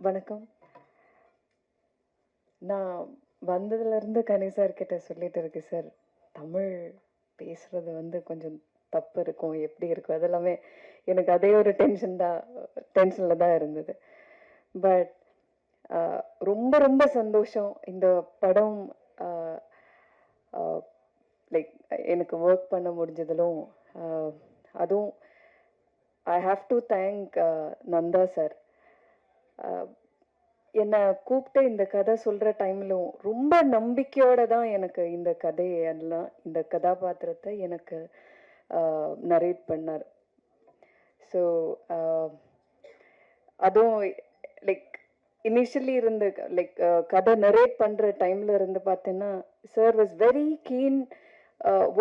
வணக்கம். நான் வந்ததுலேருந்து கனி சார் கிட்ட சொல்லிட்டு இருக்கேன் சார், தமிழ் பேசுறது வந்து கொஞ்சம் தப்பு இருக்கும், எப்படி இருக்கும், அதெல்லாமே எனக்கு அதே ஒரு டென்ஷனில் தான் இருந்தது. பட் ரொம்ப ரொம்ப சந்தோஷம் இந்த படம் லைக் எனக்கு ஒர்க் பண்ண முடிஞ்சதிலும். அதுவும் I have to thank Nanda sir. என்னை கூப்பிட்டு இந்த கதை சொல்கிற டைம்லும் ரொம்ப நம்பிக்கையோடு தான் எனக்கு இந்த கதையை எல்லாம் இந்த கதாபாத்திரத்தை எனக்கு நரேட் பண்ணார். ஸோ அதுவும் லைக் இனிஷியலி இருந்து லைக் கதை நரேட் பண்ணுற டைமில் இருந்து பார்த்தீங்கன்னா சார் வாஸ் வெரி கீன்.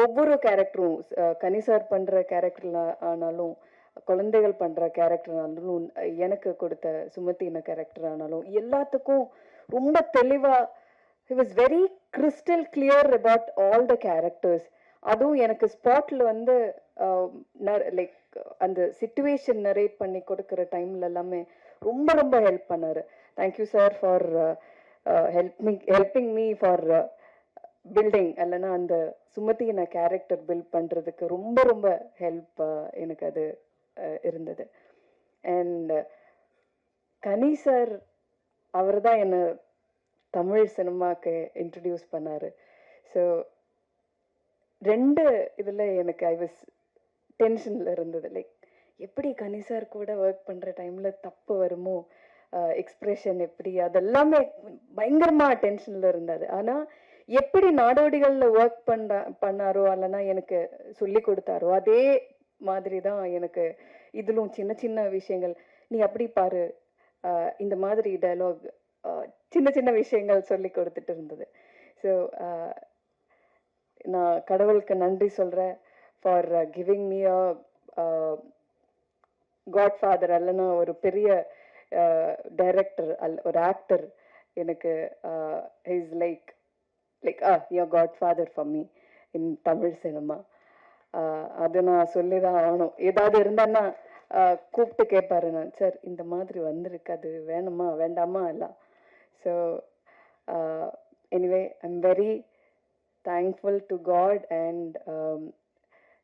ஒவ்வொரு கேரக்டரும் கனி சார் பண்ணுற கேரக்டர் ஆனாலும், குழந்தைகள் பண்ணுற கேரக்டர்னாலும், எனக்கு கொடுத்த சுமத்தின கேரக்டர் ஆனாலும், எல்லாத்துக்கும் ரொம்ப தெளிவாக he was very crystal clear about all the characters. அதுவும் எனக்கு ஸ்பாட்டில் வந்து லைக் அந்த சிச்சுவேஷன் நரேட் பண்ணி கொடுக்குற டைம்ல எல்லாமே ரொம்ப ரொம்ப ஹெல்ப் பண்ணார். Thank you sir for helping me for building. இல்லைன்னா அந்த சுமத்தின கேரக்டர் பில்ட் பண்ணுறதுக்கு ரொம்ப ரொம்ப ஹெல்ப் எனக்கு அது இருந்தது. அண்ட் கனி சார் அவர் தான் என்னை தமிழ் சினிமாவுக்கு இன்ட்ரடியூஸ் பண்ணார். ஸோ ரெண்டு இதில் எனக்கு ஐ வாஸ் டென்ஷனில் இருந்தது. லைக் எப்படி கனி சார் கூட ஒர்க் பண்ணுற டைமில் தப்பு வருமோ, எக்ஸ்ப்ரெஷன் எப்படி, அதெல்லாமே பயங்கரமாக டென்ஷனில் இருந்தது. ஆனால் எப்படி நாடோடிகளில் ஒர்க் பண்ணாரோ இல்லைன்னா எனக்கு சொல்லி கொடுத்தாரோ அதே மாதிரி தான் எனக்கு இதிலும் சின்ன சின்ன விஷயங்கள், நீ அப்படி பாரு, இந்த மாதிரி டயலாக், சின்ன சின்ன விஷயங்கள் சொல்லி கொடுத்துட்டு இருந்தது. ஸோ நான் கடவுளுக்கு நன்றி சொல்கிறேன் for giving me a godfather. அல்லனா ஒரு பெரிய டைரக்டர் ஒரு ஆக்டர் எனக்கு is like your godfather for me in Tamil cinema. அது நான் சொல்லி தான் ஆகணும். ஏதாவது இருந்தான்னா கூப்பிட்டு கேட்பாரு, நான் சார் இந்த மாதிரி வந்திருக்கு, அது வேணுமா வேண்டாமா எல்லாம். So anyway I am very thankful to God. And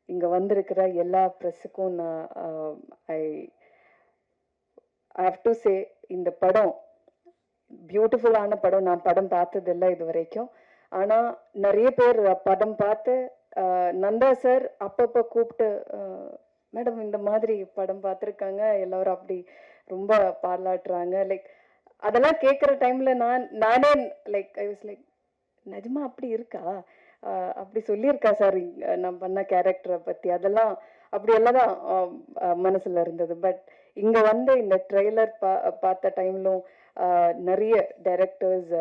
இங்கே வந்திருக்கிற எல்லா ப்ரெஸ்ஸுக்கும் நான் ஐ ஹாவ் டு சே, இந்த படம் பியூட்டிஃபுல்லான படம். நான் படம் பார்த்ததில்லை இது வரைக்கும். ஆனால் நிறைய பேர் படம் பார்த்து நந்தா சார் அப்பப்போ கூப்பிட்டு, மேடம் இந்த மாதிரி படம் பார்த்துருக்காங்க, எல்லாரும் அப்படி ரொம்ப பாராட்டுறாங்க. லைக் அதெல்லாம் கேட்குற டைமில் நானே லைக் ஐ வாஸ் லைக், நிஜமா அப்படி இருக்கா, அப்படி சொல்லியிருக்கா சார் நான் பண்ண கேரக்டரை பற்றி, அதெல்லாம் அப்படியெல்லாம் தான் மனசில் இருந்தது. பட் இங்கே வந்து இந்த ட்ரெய்லர் பார்த்த டைம்லும் நிறைய டைரக்டர்ஸ்,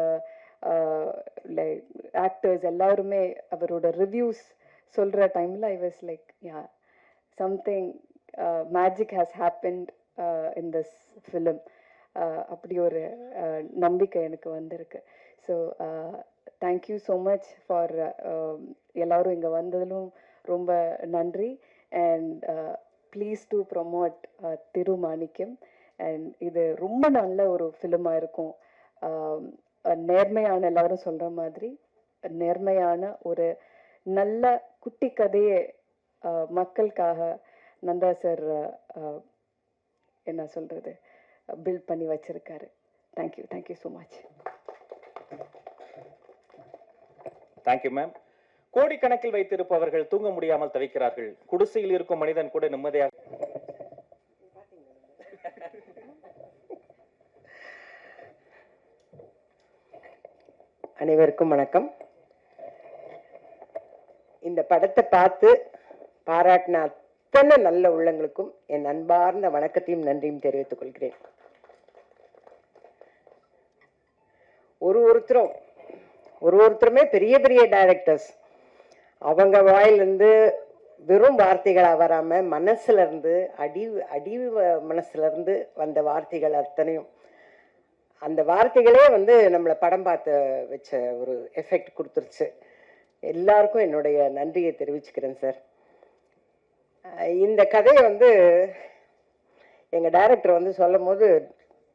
லைக் ஆக்டர்ஸ் எல்லாருமே அவரோட ரிவ்யூஸ் சொல்கிற டைமில் I was like, yeah something magic has happened in this film. அப்படி ஒரு நம்பிக்கை எனக்கு வந்திருக்கு. So thank you so much for எல்லோரும் இங்கே வந்ததிலும் ரொம்ப நன்றி. And please to promote Thirumanickam. And இது ரொம்ப நல்ல ஒரு ஃபிலிமாக இருக்கும். நேர்மையான, எல்லாரும் சொல்கிற மாதிரி நேர்மையான ஒரு நல்ல குட்டி கதையை மக்களுக்காக நந்தா சார் என்ன சொல்கிறது பில்ட் பண்ணி வச்சிருக்காரு. Thank you so much. Thank you ma'am. கோடிக்கணக்கில் வைத்திருப்பவர்கள் தூங்க முடியாமல் தவிக்கிறார்கள். குடிசையில் இருக்கும் மனிதன் கூட நிம்மதியாக. அனைவருக்கும் வணக்கம். இந்த படத்தை பார்த்து பாராட்டின அத்தனை நல்ல உள்ளங்களுக்கும் என் அன்பார்ந்த வணக்கத்தையும் நன்றியும் தெரிவித்துக் கொள்கிறேன். ஒருத்தருமே பெரிய பெரிய டைரக்டர்ஸ், அவங்க வாயிலிருந்து வெறும் வார்த்தைகளாக வராம மனசுல இருந்து அடி மனசுல இருந்து வந்த வார்த்தைகள் அத்தனையும், அந்த வார்த்தைகளே நம்மளை படம் பார்த்து வச்ச ஒரு எஃபெக்ட் கொடுத்துருச்சு. எல்லாருக்கும் என்னுடைய நன்றியை தெரிவிச்சுக்கிறேன் சார். இந்த கதையை எங்கள் டைரக்டர் சொல்லும் போது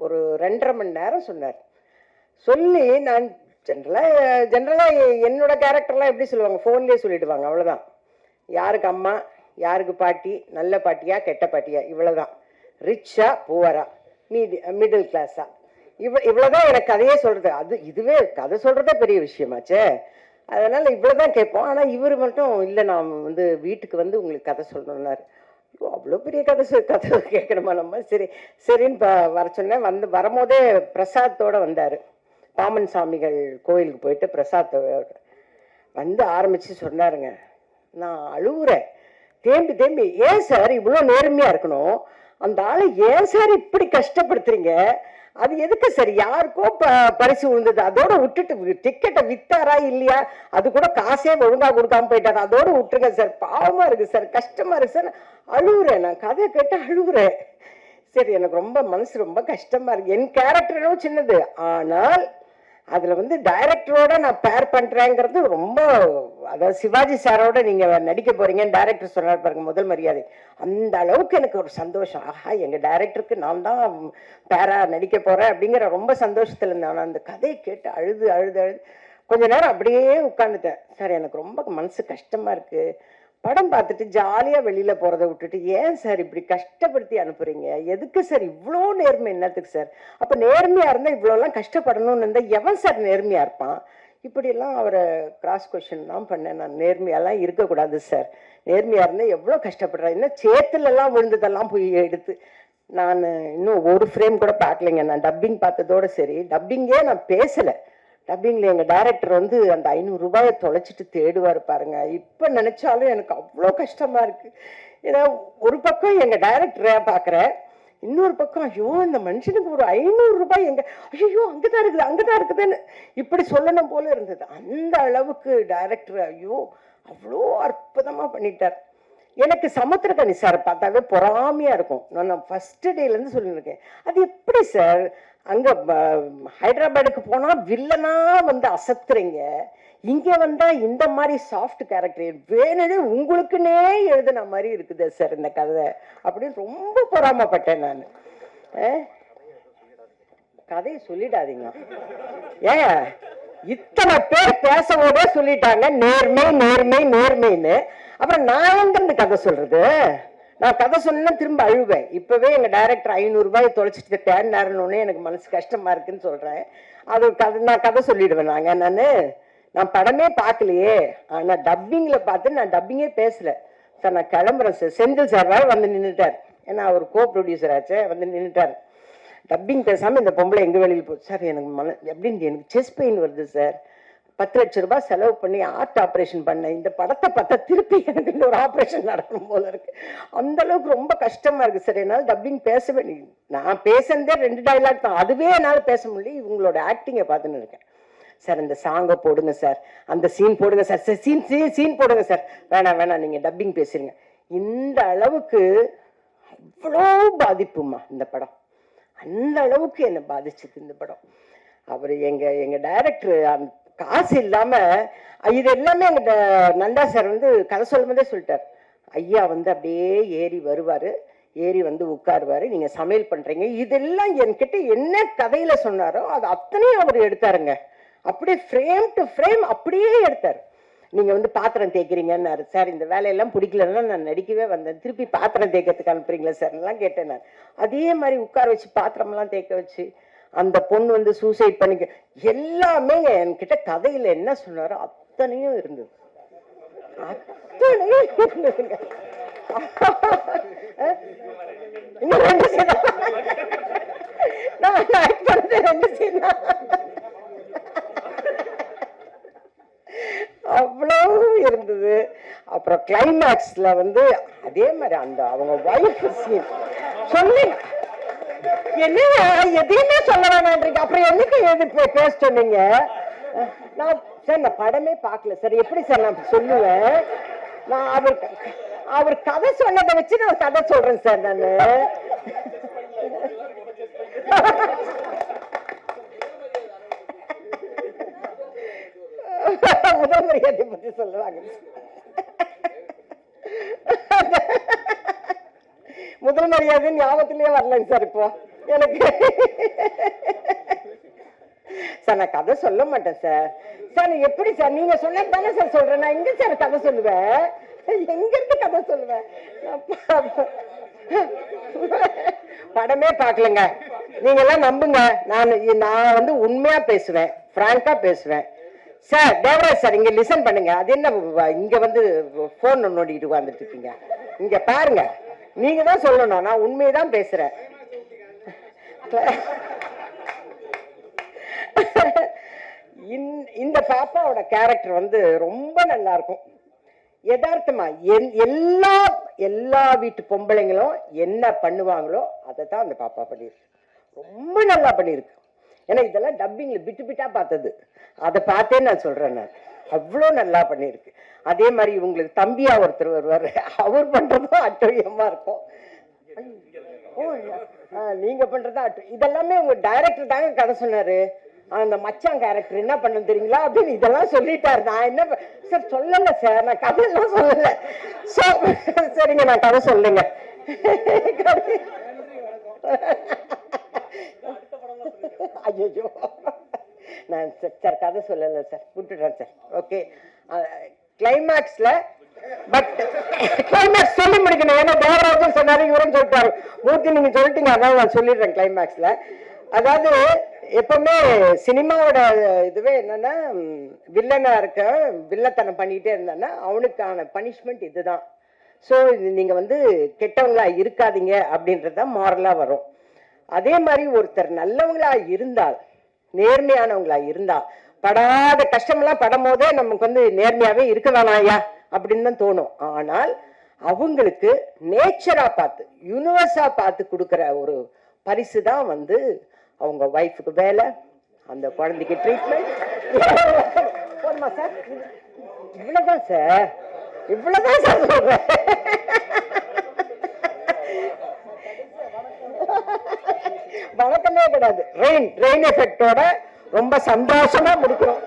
ஒரு 2.5 மணி நேரம் சொன்னார். சொல்லி நான் ஜென்ரலாக என்னோட கேரக்டர்லாம் எப்படி சொல்லுவாங்க, ஃபோன்லேயே சொல்லிடுவாங்க, அவ்வளோதான். யாருக்கு அம்மா, யாருக்கு பாட்டி, நல்ல பாட்டியா கெட்ட பாட்டியா, இவ்வளோதான். ரிச்சா புவரா, மிடில் கிளாஸா, இவ்வளோதான் எனக்கு கதையே சொல்கிறது. இதுவே கதை சொல்கிறதே பெரிய விஷயமாச்சே. அதனால் இவ்வளோதான் கேட்போம். ஆனால் இவர் மட்டும் இல்லை, நான் வந்து வீட்டுக்கு வந்து உங்களுக்கு கதை சொல்லணுன்னாரு. அவ்வளோ பெரிய கதை கேட்கணுமா நம்ம? சரின்னு வர சொன்னேன். வரும்போதே பிரசாத்தோடு வந்தார். பாமன் சாமிகள் கோயிலுக்கு போயிட்டு பிரசாத்தோட வந்து ஆரம்பித்து சொன்னாருங்க. நான் அழுவுறேன் தேம்பி. ஏன் சார் இவ்வளோ நேர்மையாக இருக்கணும்? அந்த ஆளை ஏன் சார் இப்படி கஷ்டப்படுத்துறீங்க? அது எதுக்கு சார்? யாருக்கோ பரிசு விழுந்தது, அதோட விட்டுட்டு டிக்கெட்டை வித்தாரா இல்லையா, அது கூட காசே ஒழுங்காக கொடுக்காம போயிட்டாரு, அதோட விட்டுருங்க சார். பாவமாக இருக்குது சார், கஷ்டமாக இருக்குது சார். அழுகுறேன், நான் கதை கேட்டு அழுகுறேன். சரி, எனக்கு ரொம்ப மனசு ரொம்ப கஷ்டமாக இருக்குது. என் கேரக்டரும் சின்னது, ஆனால் அதில் வந்து டைரக்டரோட நான் பேர் பண்ணுறேங்கிறது ரொம்ப, அதாவது சிவாஜி சாரோட நீங்கள் நடிக்க போகிறீங்கன்னு டைரக்டர் சொன்னார் பாருங்க, முதல் மரியாதை. அந்த அளவுக்கு எனக்கு ஒரு சந்தோஷம். ஆஹா, எங்கள் டைரக்டருக்கு நான் தான் பேராக நடிக்க போகிறேன் அப்படிங்கிற ரொம்ப சந்தோஷத்தில் இருந்தேன். ஆனால் அந்த கதையை கேட்டு அழுது கொஞ்ச நேரம் அப்படியே உட்காந்துட்டேன். சார் எனக்கு ரொம்ப மனசு கஷ்டமாக இருக்குது. படம் பார்த்துட்டு ஜாலியாக வெளியில் போகிறத விட்டுட்டு ஏன் சார் இப்படி கஷ்டப்படுத்தி அனுப்புகிறீங்க? எதுக்கு சார் இவ்வளோ நேர்மை? என்னத்துக்கு சார்? அப்போ நேர்மையாக இருந்தால் இவ்வளோலாம் கஷ்டப்படணும்னு இருந்தால் எவன் சார் நேர்மையாக இருப்பான்? இப்படியெல்லாம் அவரை கிராஸ் கொஸ்டின்லாம் பண்ணேன். நான் நேர்மையெல்லாம் இருக்கக்கூடாது சார், நேர்மையாக இருந்தால் எவ்வளோ கஷ்டப்படுறேன். இன்னும் சேத்துலலாம் விழுந்ததெல்லாம் போய் எடுத்து நான் இன்னும் ஒரு ஃப்ரேம் கூட பார்க்கலைங்க. நான் டப்பிங் பார்த்ததோடு சரி, டப்பிங்கே நான் பேசலை. டப்பிங்கில் எங்கள் டைரக்டர் வந்து அந்த 500 ரூபாயை தொலைச்சிட்டு தேடுவார் பாருங்க. இப்போ நினச்சாலும் எனக்கு அவ்வளோ கஷ்டமாக இருக்குது. ஏன்னா ஒரு பக்கம் எங்கள் டைரக்டரை பார்க்குறேன், இன்னொரு பக்கம் ஐயோ இந்த மனுஷனுக்கு ஒரு 500 ரூபாய் எங்கே, ஐயோ அங்கே தான் இருக்குதுன்னு இப்படி சொல்லணும் போல இருந்தது. அந்த அளவுக்கு டைரக்டர் ஐயோ அவ்வளோ அற்புதமாக பண்ணிட்டார். எனக்கு சமுத்திரக்கனி சார் பார்த்தாவே பொறாமையாக இருக்கும். நான் ஃபஸ்ட்டு டேலேருந்து சொல்லியிருக்கேன், அது எப்படி சார் அங்கே ஹைதராபாடுக்கு போனால் வில்லனா வந்து அசத்துறீங்க, இங்கே வந்தால் இந்த மாதிரி சாஃப்ட் கேரக்டர் வேணுன்னு உங்களுக்குன்னே எழுதுன மாதிரி இருக்குது சார் இந்த கதை அப்படின்னு ரொம்ப பொறாமப்பட்டேன் நான். கதையை சொல்லிடாதீங்க. ஏன் இத்தனை பேர் பேசவோட சொல்லிட்டாங்க நேர்மைன்னு, அப்புறம் நான் எங்கிருந்து கதை சொல்றது? நான் கதை சொன்னா திரும்ப அழுவேன். இப்பவே எங்க டைரக்டர் 500 ரூபாய் தொலைச்சிட்டு தேடினாருன்னு எனக்கு மனசு கஷ்டமா இருக்குன்னு சொல்றேன். அது நான் கதை சொல்லிடுவேன். நான் படமே பார்க்கலையே, ஆனா டப்பிங்ல பார்த்து நான் டப்பிங்கே பேசல சார், நான் கிளம்புறேன் சார். செந்தில் சார் வேற வந்து நின்றுட்டார், ஏன்னா அவர் கோ ப்ரொடியூசர் ஆச்சு, வந்து நின்றுட்டார். டப்பிங் பேசாம இந்த பொம்பளை எங்க வெளியில் போச்சு சார், எனக்கு எப்படின்னு எனக்கு செஸ்ட் பெயின் வருது சார், 10 லட்சம் ரூபாய் செலவு பண்ணி ஆர்ட் ஆப்ரேஷன் பண்ணேன், இந்த படத்தை பார்த்தா திருப்பி எனக்கு இன்னொரு ஆப்ரேஷன் நடக்கணும் போல இருக்கு, அந்த அளவுக்கு ரொம்ப கஷ்டமா இருக்கு சார், என்னால் டப்பிங் பேசவே, நான் பேசுனதே 2 டைலாக் தான், அதுவே என்னால் பேச முடியல, இவங்களோட ஆக்டிங்கை பார்த்துன்னு இருக்கேன் சார். இந்த சாங்கை போடுங்க சார், அந்த சீன் போடுங்க சார், சீன் போடுங்க சார், வேணாம் நீங்க டப்பிங் பேசுறீங்க. இந்த அளவுக்கு அவ்வளோ பாதிப்புமா இந்த படம், அந்த அளவுக்கு என்னை பாதிச்சது இந்த படம். அவர் எங்க டைரக்டர் காசு இல்லாம இது எல்லாமே எங்க நந்தா சார் வந்து கதை சொல்லும் போதே சொல்லிட்டார், ஐயா வந்து அப்படியே ஏறி வருவாரு, ஏறி வந்து உட்காருவாரு, நீங்க சமையல் பண்றீங்க, இதெல்லாம் என்கிட்ட என்ன கதையில சொன்னாரோ அது அத்தனையும் அவர் எடுத்தாருங்க, அப்படியே ஃப்ரேம் டு ஃப்ரேம் அப்படியே எடுத்தார். நீங்க வந்து பாத்திரம் தேய்க்கிறீங்கன்னாரு சார், இந்த வேலையெல்லாம் பிடிக்கலன்னா நான் நடிக்கவே வந்தேன், திருப்பி பாத்திரம் தேய்க்கிறதுக்கு அனுப்புறீங்களா சார் எல்லாம் கேட்டேன் நான். அதே மாதிரி உட்கார வச்சு பாத்திரம்லாம் தேய்க்க வச்சு, அந்த பொண்ணு வந்து சூசைட் பண்ணிக்க, எல்லாமே என்கிட்ட கதையில என்ன சொன்னாரோ அத்தனையும் இருந்தது, அத்தனையும் இருந்ததுங்க. இன்னும் 2 சீன் நான் ஆக்ட் பண்ணது 2 சீன் அவ்வளோ இருந்தது. அப்புறம் கிளைமேக்ஸ்ல வந்து அதே மாதிரி அந்த அவங்க வைஃப் சீன் சொல்லி என்ன எதையுமே சொல்ல வேணான்றீங்க, அப்புறம் என்னைக்கு எது பேச சொன்னீங்க? நான் சார் நான் படமே பார்க்கல சார், எப்படி சார் நான் சொல்லுவேன்? நான் அவர் கதை சொன்னதை வச்சு நான் கதை சொல்றேன் சார். நான் முதல் மரியாதை பத்தி சொல்லுவாங்க, முதல் மரியாதை ஞாபகத்திலேயே வரலைங்க சார் இப்போ. எனக்கு சார் நான் கதை சொல்ல மாட்டேன் சார். சார் எப்படி சார் நீங்க சொன்ன தானே சார் சொல்றேன். நான் எங்க சார் கதை சொல்லுவேன்? எங்க இருந்து கதை சொல்லுவேன்? படமே பார்க்கலங்க. நீங்க எல்லாம் நம்புங்க. நான் வந்து உண்மையா பேசுவேன், பிராங்கா பேசுவேன். சார் தேவராஜ் சார் இங்க லிசன் பண்ணுங்க. அது என்ன இங்க வந்து போன் நோண்டிட்டு வந்துட்டு இருக்கீங்க? இங்க பாருங்க, நீங்க தான் சொல்லணும். நான் உண்மையதான் பேசுறேன். இந்த பாப்பாவோட கேரக்டர் வந்து ரொம்ப நல்லா இருக்கும். யதார்த்தமா எல்லா வீட்டு பொம்பளைங்களும் என்ன பண்ணுவாங்களோ அதை தான் அந்த பாப்பா பண்ணிருக்கு. ரொம்ப நல்லா பண்ணிருக்கு. ஏன்னா இதெல்லாம் டப்பிங்ல பிட்டு பிட்டா பார்த்தது, அதை பார்த்தே நான் சொல்றேன். நான் அவ்வளோ நல்லா பண்ணிருக்கு. அதே மாதிரி உங்களுக்கு தம்பியா ஒருத்தர் வருவாரு, அவர் பண்றதும் அட்டோயமா இருக்கும். நீங்க பண்றதா இதெல்லாமே உங்க டைரக்டர் தாங்க கதை சொன்னாரு. அந்த மச்சான் கேரக்டர் என்ன பண்ண தெரியுங்களா அப்படின்னு இதெல்லாம் சொல்லிட்டாரு. நான் என்ன சார் சொல்லல சார், நான் கதையெல்லாம் சொல்லல. சரிங்க, நான் கதை சொல்லுங்க. ஐயோ நான் சார் கதை சொல்லல சார், விட்டுறேன் சார். ஓகே, கிளைமேக்ஸ்ல பட் கிளைமேக்ஸ் சொல்லி முடிக்கணும். ஏன்னா தேவராஜன் சொன்னாரு, இவரும் சொல்லிட்டாரு. மூர்த்தி நீங்க சொல்லிட்டீங்க, அதான் நான் சொல்லிடுறேன் கிளைமேக்ஸ்ல. அதாவது எப்பவுமே சினிமாவோட இதுவே என்னன்னா, வில்லனா இருக்க வில்லத்தனம் பண்ணிட்டே இருந்தான்னா அவனுக்கான பனிஷ்மெண்ட் இதுதான். ஸோ நீங்க வந்து கெட்டவங்களா இருக்காதீங்க அப்படின்றதுதான் மாரலா வரும். அதே மாதிரி ஒருத்தர் நல்லவங்களா இருந்தால், நேர்மையானவங்களா இருந்தா, படாத கஷ்டமெல்லாம் படும் போதே நமக்கு வந்து நேர்மையாவே இருக்க வேணாம் ஐயா அப்படின்னு தான் தோணும். ஆனால் அவங்களுக்கு நேச்சரா பார்த்து, யூனிவர்ஸா பார்த்து கொடுக்குற ஒரு பரிசு தான் வந்து அவங்க வைஃபுக்கு வேலை, அந்த குழந்தைக்கு ட்ரீட்மெண்ட். போதுமா சார்? இவ்வளவுதான் சார், இவ்வளவுதான் சார் சொல்றேன். வழக்கமே கிடையாது. ரெயின் எஃபெக்டோட ரொம்ப சந்தோஷமா முடிக்கிறோம்.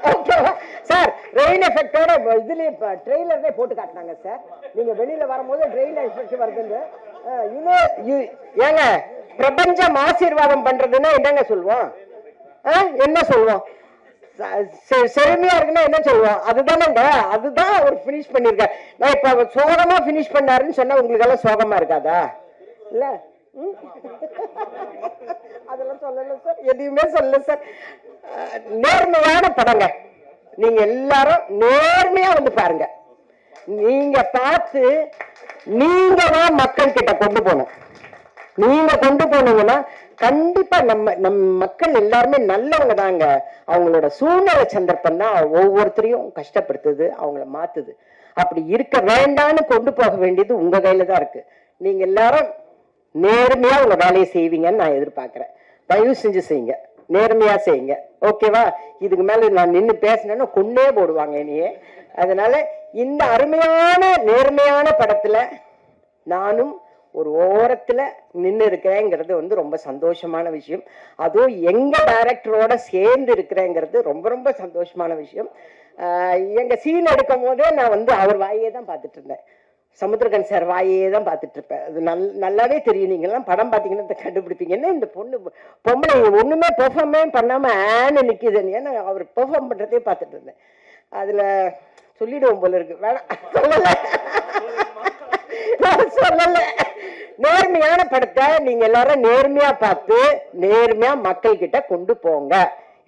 சார் ரெயின் எஃபெக்டோட இதுலயே ட்ரெய்லர்ல போட்டு காட்டினாங்க சார். நீங்க வெளியில வரும்போது ரெயின் எஃபெக்ட் வருதுன்னு. ஏங்க பிரபஞ்சம் ஆசீர்வாதம் பண்றதுன்னா என்னங்க சொல்லுவோம்? என்ன சொல்லுவோம்? செழுமையா இருக்குன்னா என்ன சொல்லுவோம்? அதுதானங்க, அதுதான் அவர் பினிஷ் பண்ணிருக்க. நான் இப்ப சோகமா பினிஷ் பண்ணாருன்னு சொன்னா உங்களுக்கு எல்லாம் சோகமா இருக்காதா? இல்ல அதெல்லாம் சொல்லல சார், எதையுமே சொல்லல சார். நேர்மையான படங்க, நீங்க எல்லாரும் நேர்மையா வந்து பாருங்க. நீங்க பார்த்து நீங்க தான் மக்கள் கிட்ட கொண்டு போகணும். நீங்க கொண்டு போனீங்கன்னா கண்டிப்பா நம்ம மக்கள் எல்லாருமே நல்லவங்க தாங்க. அவங்களோட சூழ்நிலை சந்தர்ப்பம் தான் ஒவ்வொருத்தரையும் கஷ்டப்படுத்துது, அவங்கள மாத்துது. அப்படி இருக்க வேண்டான்னு கொண்டு போக வேண்டியது உங்க கையில தான் இருக்கு. நீங்க எல்லாரும் நேர்மையா உங்க வேலையை செய்வீங்கன்னு நான் எதிர்பார்க்கிறேன். தயவு செஞ்சு செய்யுங்க, நேர்மையா செய்யுங்க. ஓகேவா? இதுக்கு மேல நான் நின்று பேசினேன்னா கொன்னே போடுவாங்க என்னையே. அதனால இந்த அருமையான நேர்மையான படத்துல நானும் ஒரு ஓரத்துல நின்று இருக்கிறேங்கிறது வந்து ரொம்ப சந்தோஷமான விஷயம். அதுவும் எங்க டைரக்டரோட சேர்ந்து இருக்கிறேங்கிறது ரொம்ப ரொம்ப சந்தோஷமான விஷயம். எங்க சீன் எடுக்கும் போதே நான் வந்து அவர் வாயே தான் பார்த்துட்டு இருந்தேன். சமுத்திரகன் சார் வாயே தான் பார்த்துட்டு இருப்பேன். அது நல்லாவே தெரியும். நீங்க எல்லாம் படம் பார்த்தீங்கன்னா கண்டுபிடிப்பீங்க. என்ன இந்த பொம்பளை ஒண்ணுமே பெர்ஃபார்மே பண்ணாம ஆன்னு நிக்குதுன்னு. ஏன்னா அவர் பெர்ஃபார்ம் பண்றதே பார்த்துட்டு இருந்தேன். அதுல சொல்லிடுவோம் போல இருக்கு, வேணாம் சொல்லல. நேர்மையான படத்தை நீங்க எல்லாரும் நேர்மையா பார்த்து நேர்மையா மக்கள் கிட்ட கொண்டு போங்க.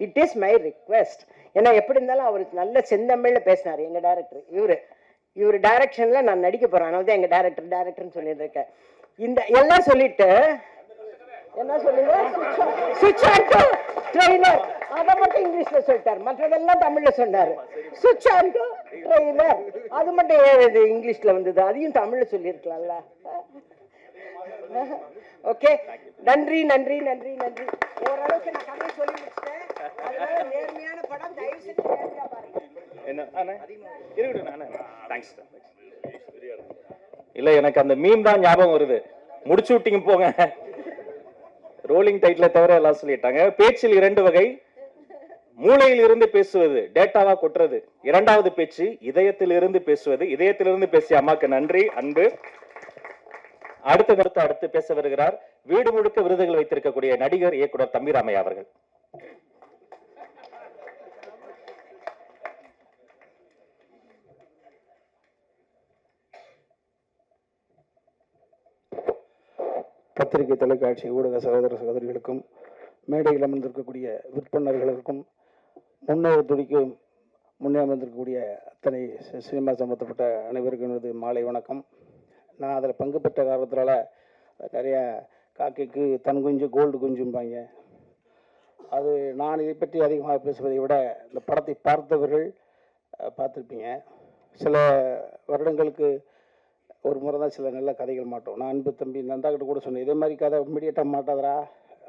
It is my request. ஏன்னா எப்படி இருந்தாலும் அவருக்கு நல்ல செந்தமிழ்ல பேசினாரு எங்க டைரக்டர். இவரு டைரக்ஷன்ல நான் நடிக்க போறேன். அதனால தான் எங்க டைரக்டர்னு சொல்லிட்டு இருக்கேன். இந்த எல்லாம் சொல்லிட்டு என்ன சொல்லுங்க, சுவிட்ச் ஆன் டு ட்ரெய்லர், அதை மட்டும் இங்கிலீஷ்ல சொல்லிட்டாரு, மற்றதெல்லாம் தமிழ்ல சொன்னாரு. சுவிட்ச் ஆன் டு ட்ரெய்லர் அது மட்டும் ஏன் இங்கிலீஷ்ல வந்தது? அதையும் தமிழ்ல சொல்லியிருக்கலாம்ல. ஓகே, நன்றி நன்றி நன்றி நன்றி. ஓரளவுக்கு நான் கதை சொல்லி முடிச்சிட்டேன். அதனால நேர்மையான படம் தயவு செஞ்சு நேர்மையா பாருங்க. இல்ல, எனக்கு அந்த மீம் தான் ஞாபகம் வருது. முடிச்சு விட்டீங்க போங்க. ரோலிங் டைட்டில தவிர எல்லாம் சொல்லிட்டாங்க. பேச்சில் 2 வகை. மூளையில் இருந்து பேசுவது, டேட்டாவா கொட்டுறது. இரண்டாவது பேச்சு இதயத்தில் இருந்து பேசுவது. இதயத்திலிருந்து பேசிய அம்மாக்கு நன்றி, அன்பு. அடுத்து பேச வருகிறார் வீடு முழுக்க விருதுகள் வைத்திருக்கக்கூடிய நடிகர் இயக்குனர் தம்பிராமையா அவர்கள். பத்திரிகை, தொலைக்காட்சி, ஊடக சகோதர சகோதரிகளுக்கும், மேடையில் அமர்ந்திருக்கக்கூடிய விற்பனர்களுக்கும், முன்னே அமர்ந்திருக்கக்கூடிய அத்தனை சினிமா சம்பந்தப்பட்ட அனைவருக்கும் எனது மாலை வணக்கம். நான் அதில் பங்கு பெற்ற காரணத்தினால நிறைய காக்கைக்கு தன் குஞ்சு கோல்டு குஞ்சும்பாங்க. அது நான் இதை பற்றி அதிகமாக பேசுவதை விட இந்த படத்தை பார்த்தவர்கள் பார்த்துருப்பீங்க. சில வருடங்களுக்கு ஒரு முறை தான் சில நல்ல கதைகள் மாட்டோம். நான் அன்பு தம்பி நந்தாக்கிட்ட கூட சொன்னேன், இதே மாதிரி கதை இம்மிடியட்டாக மாட்டாதரா,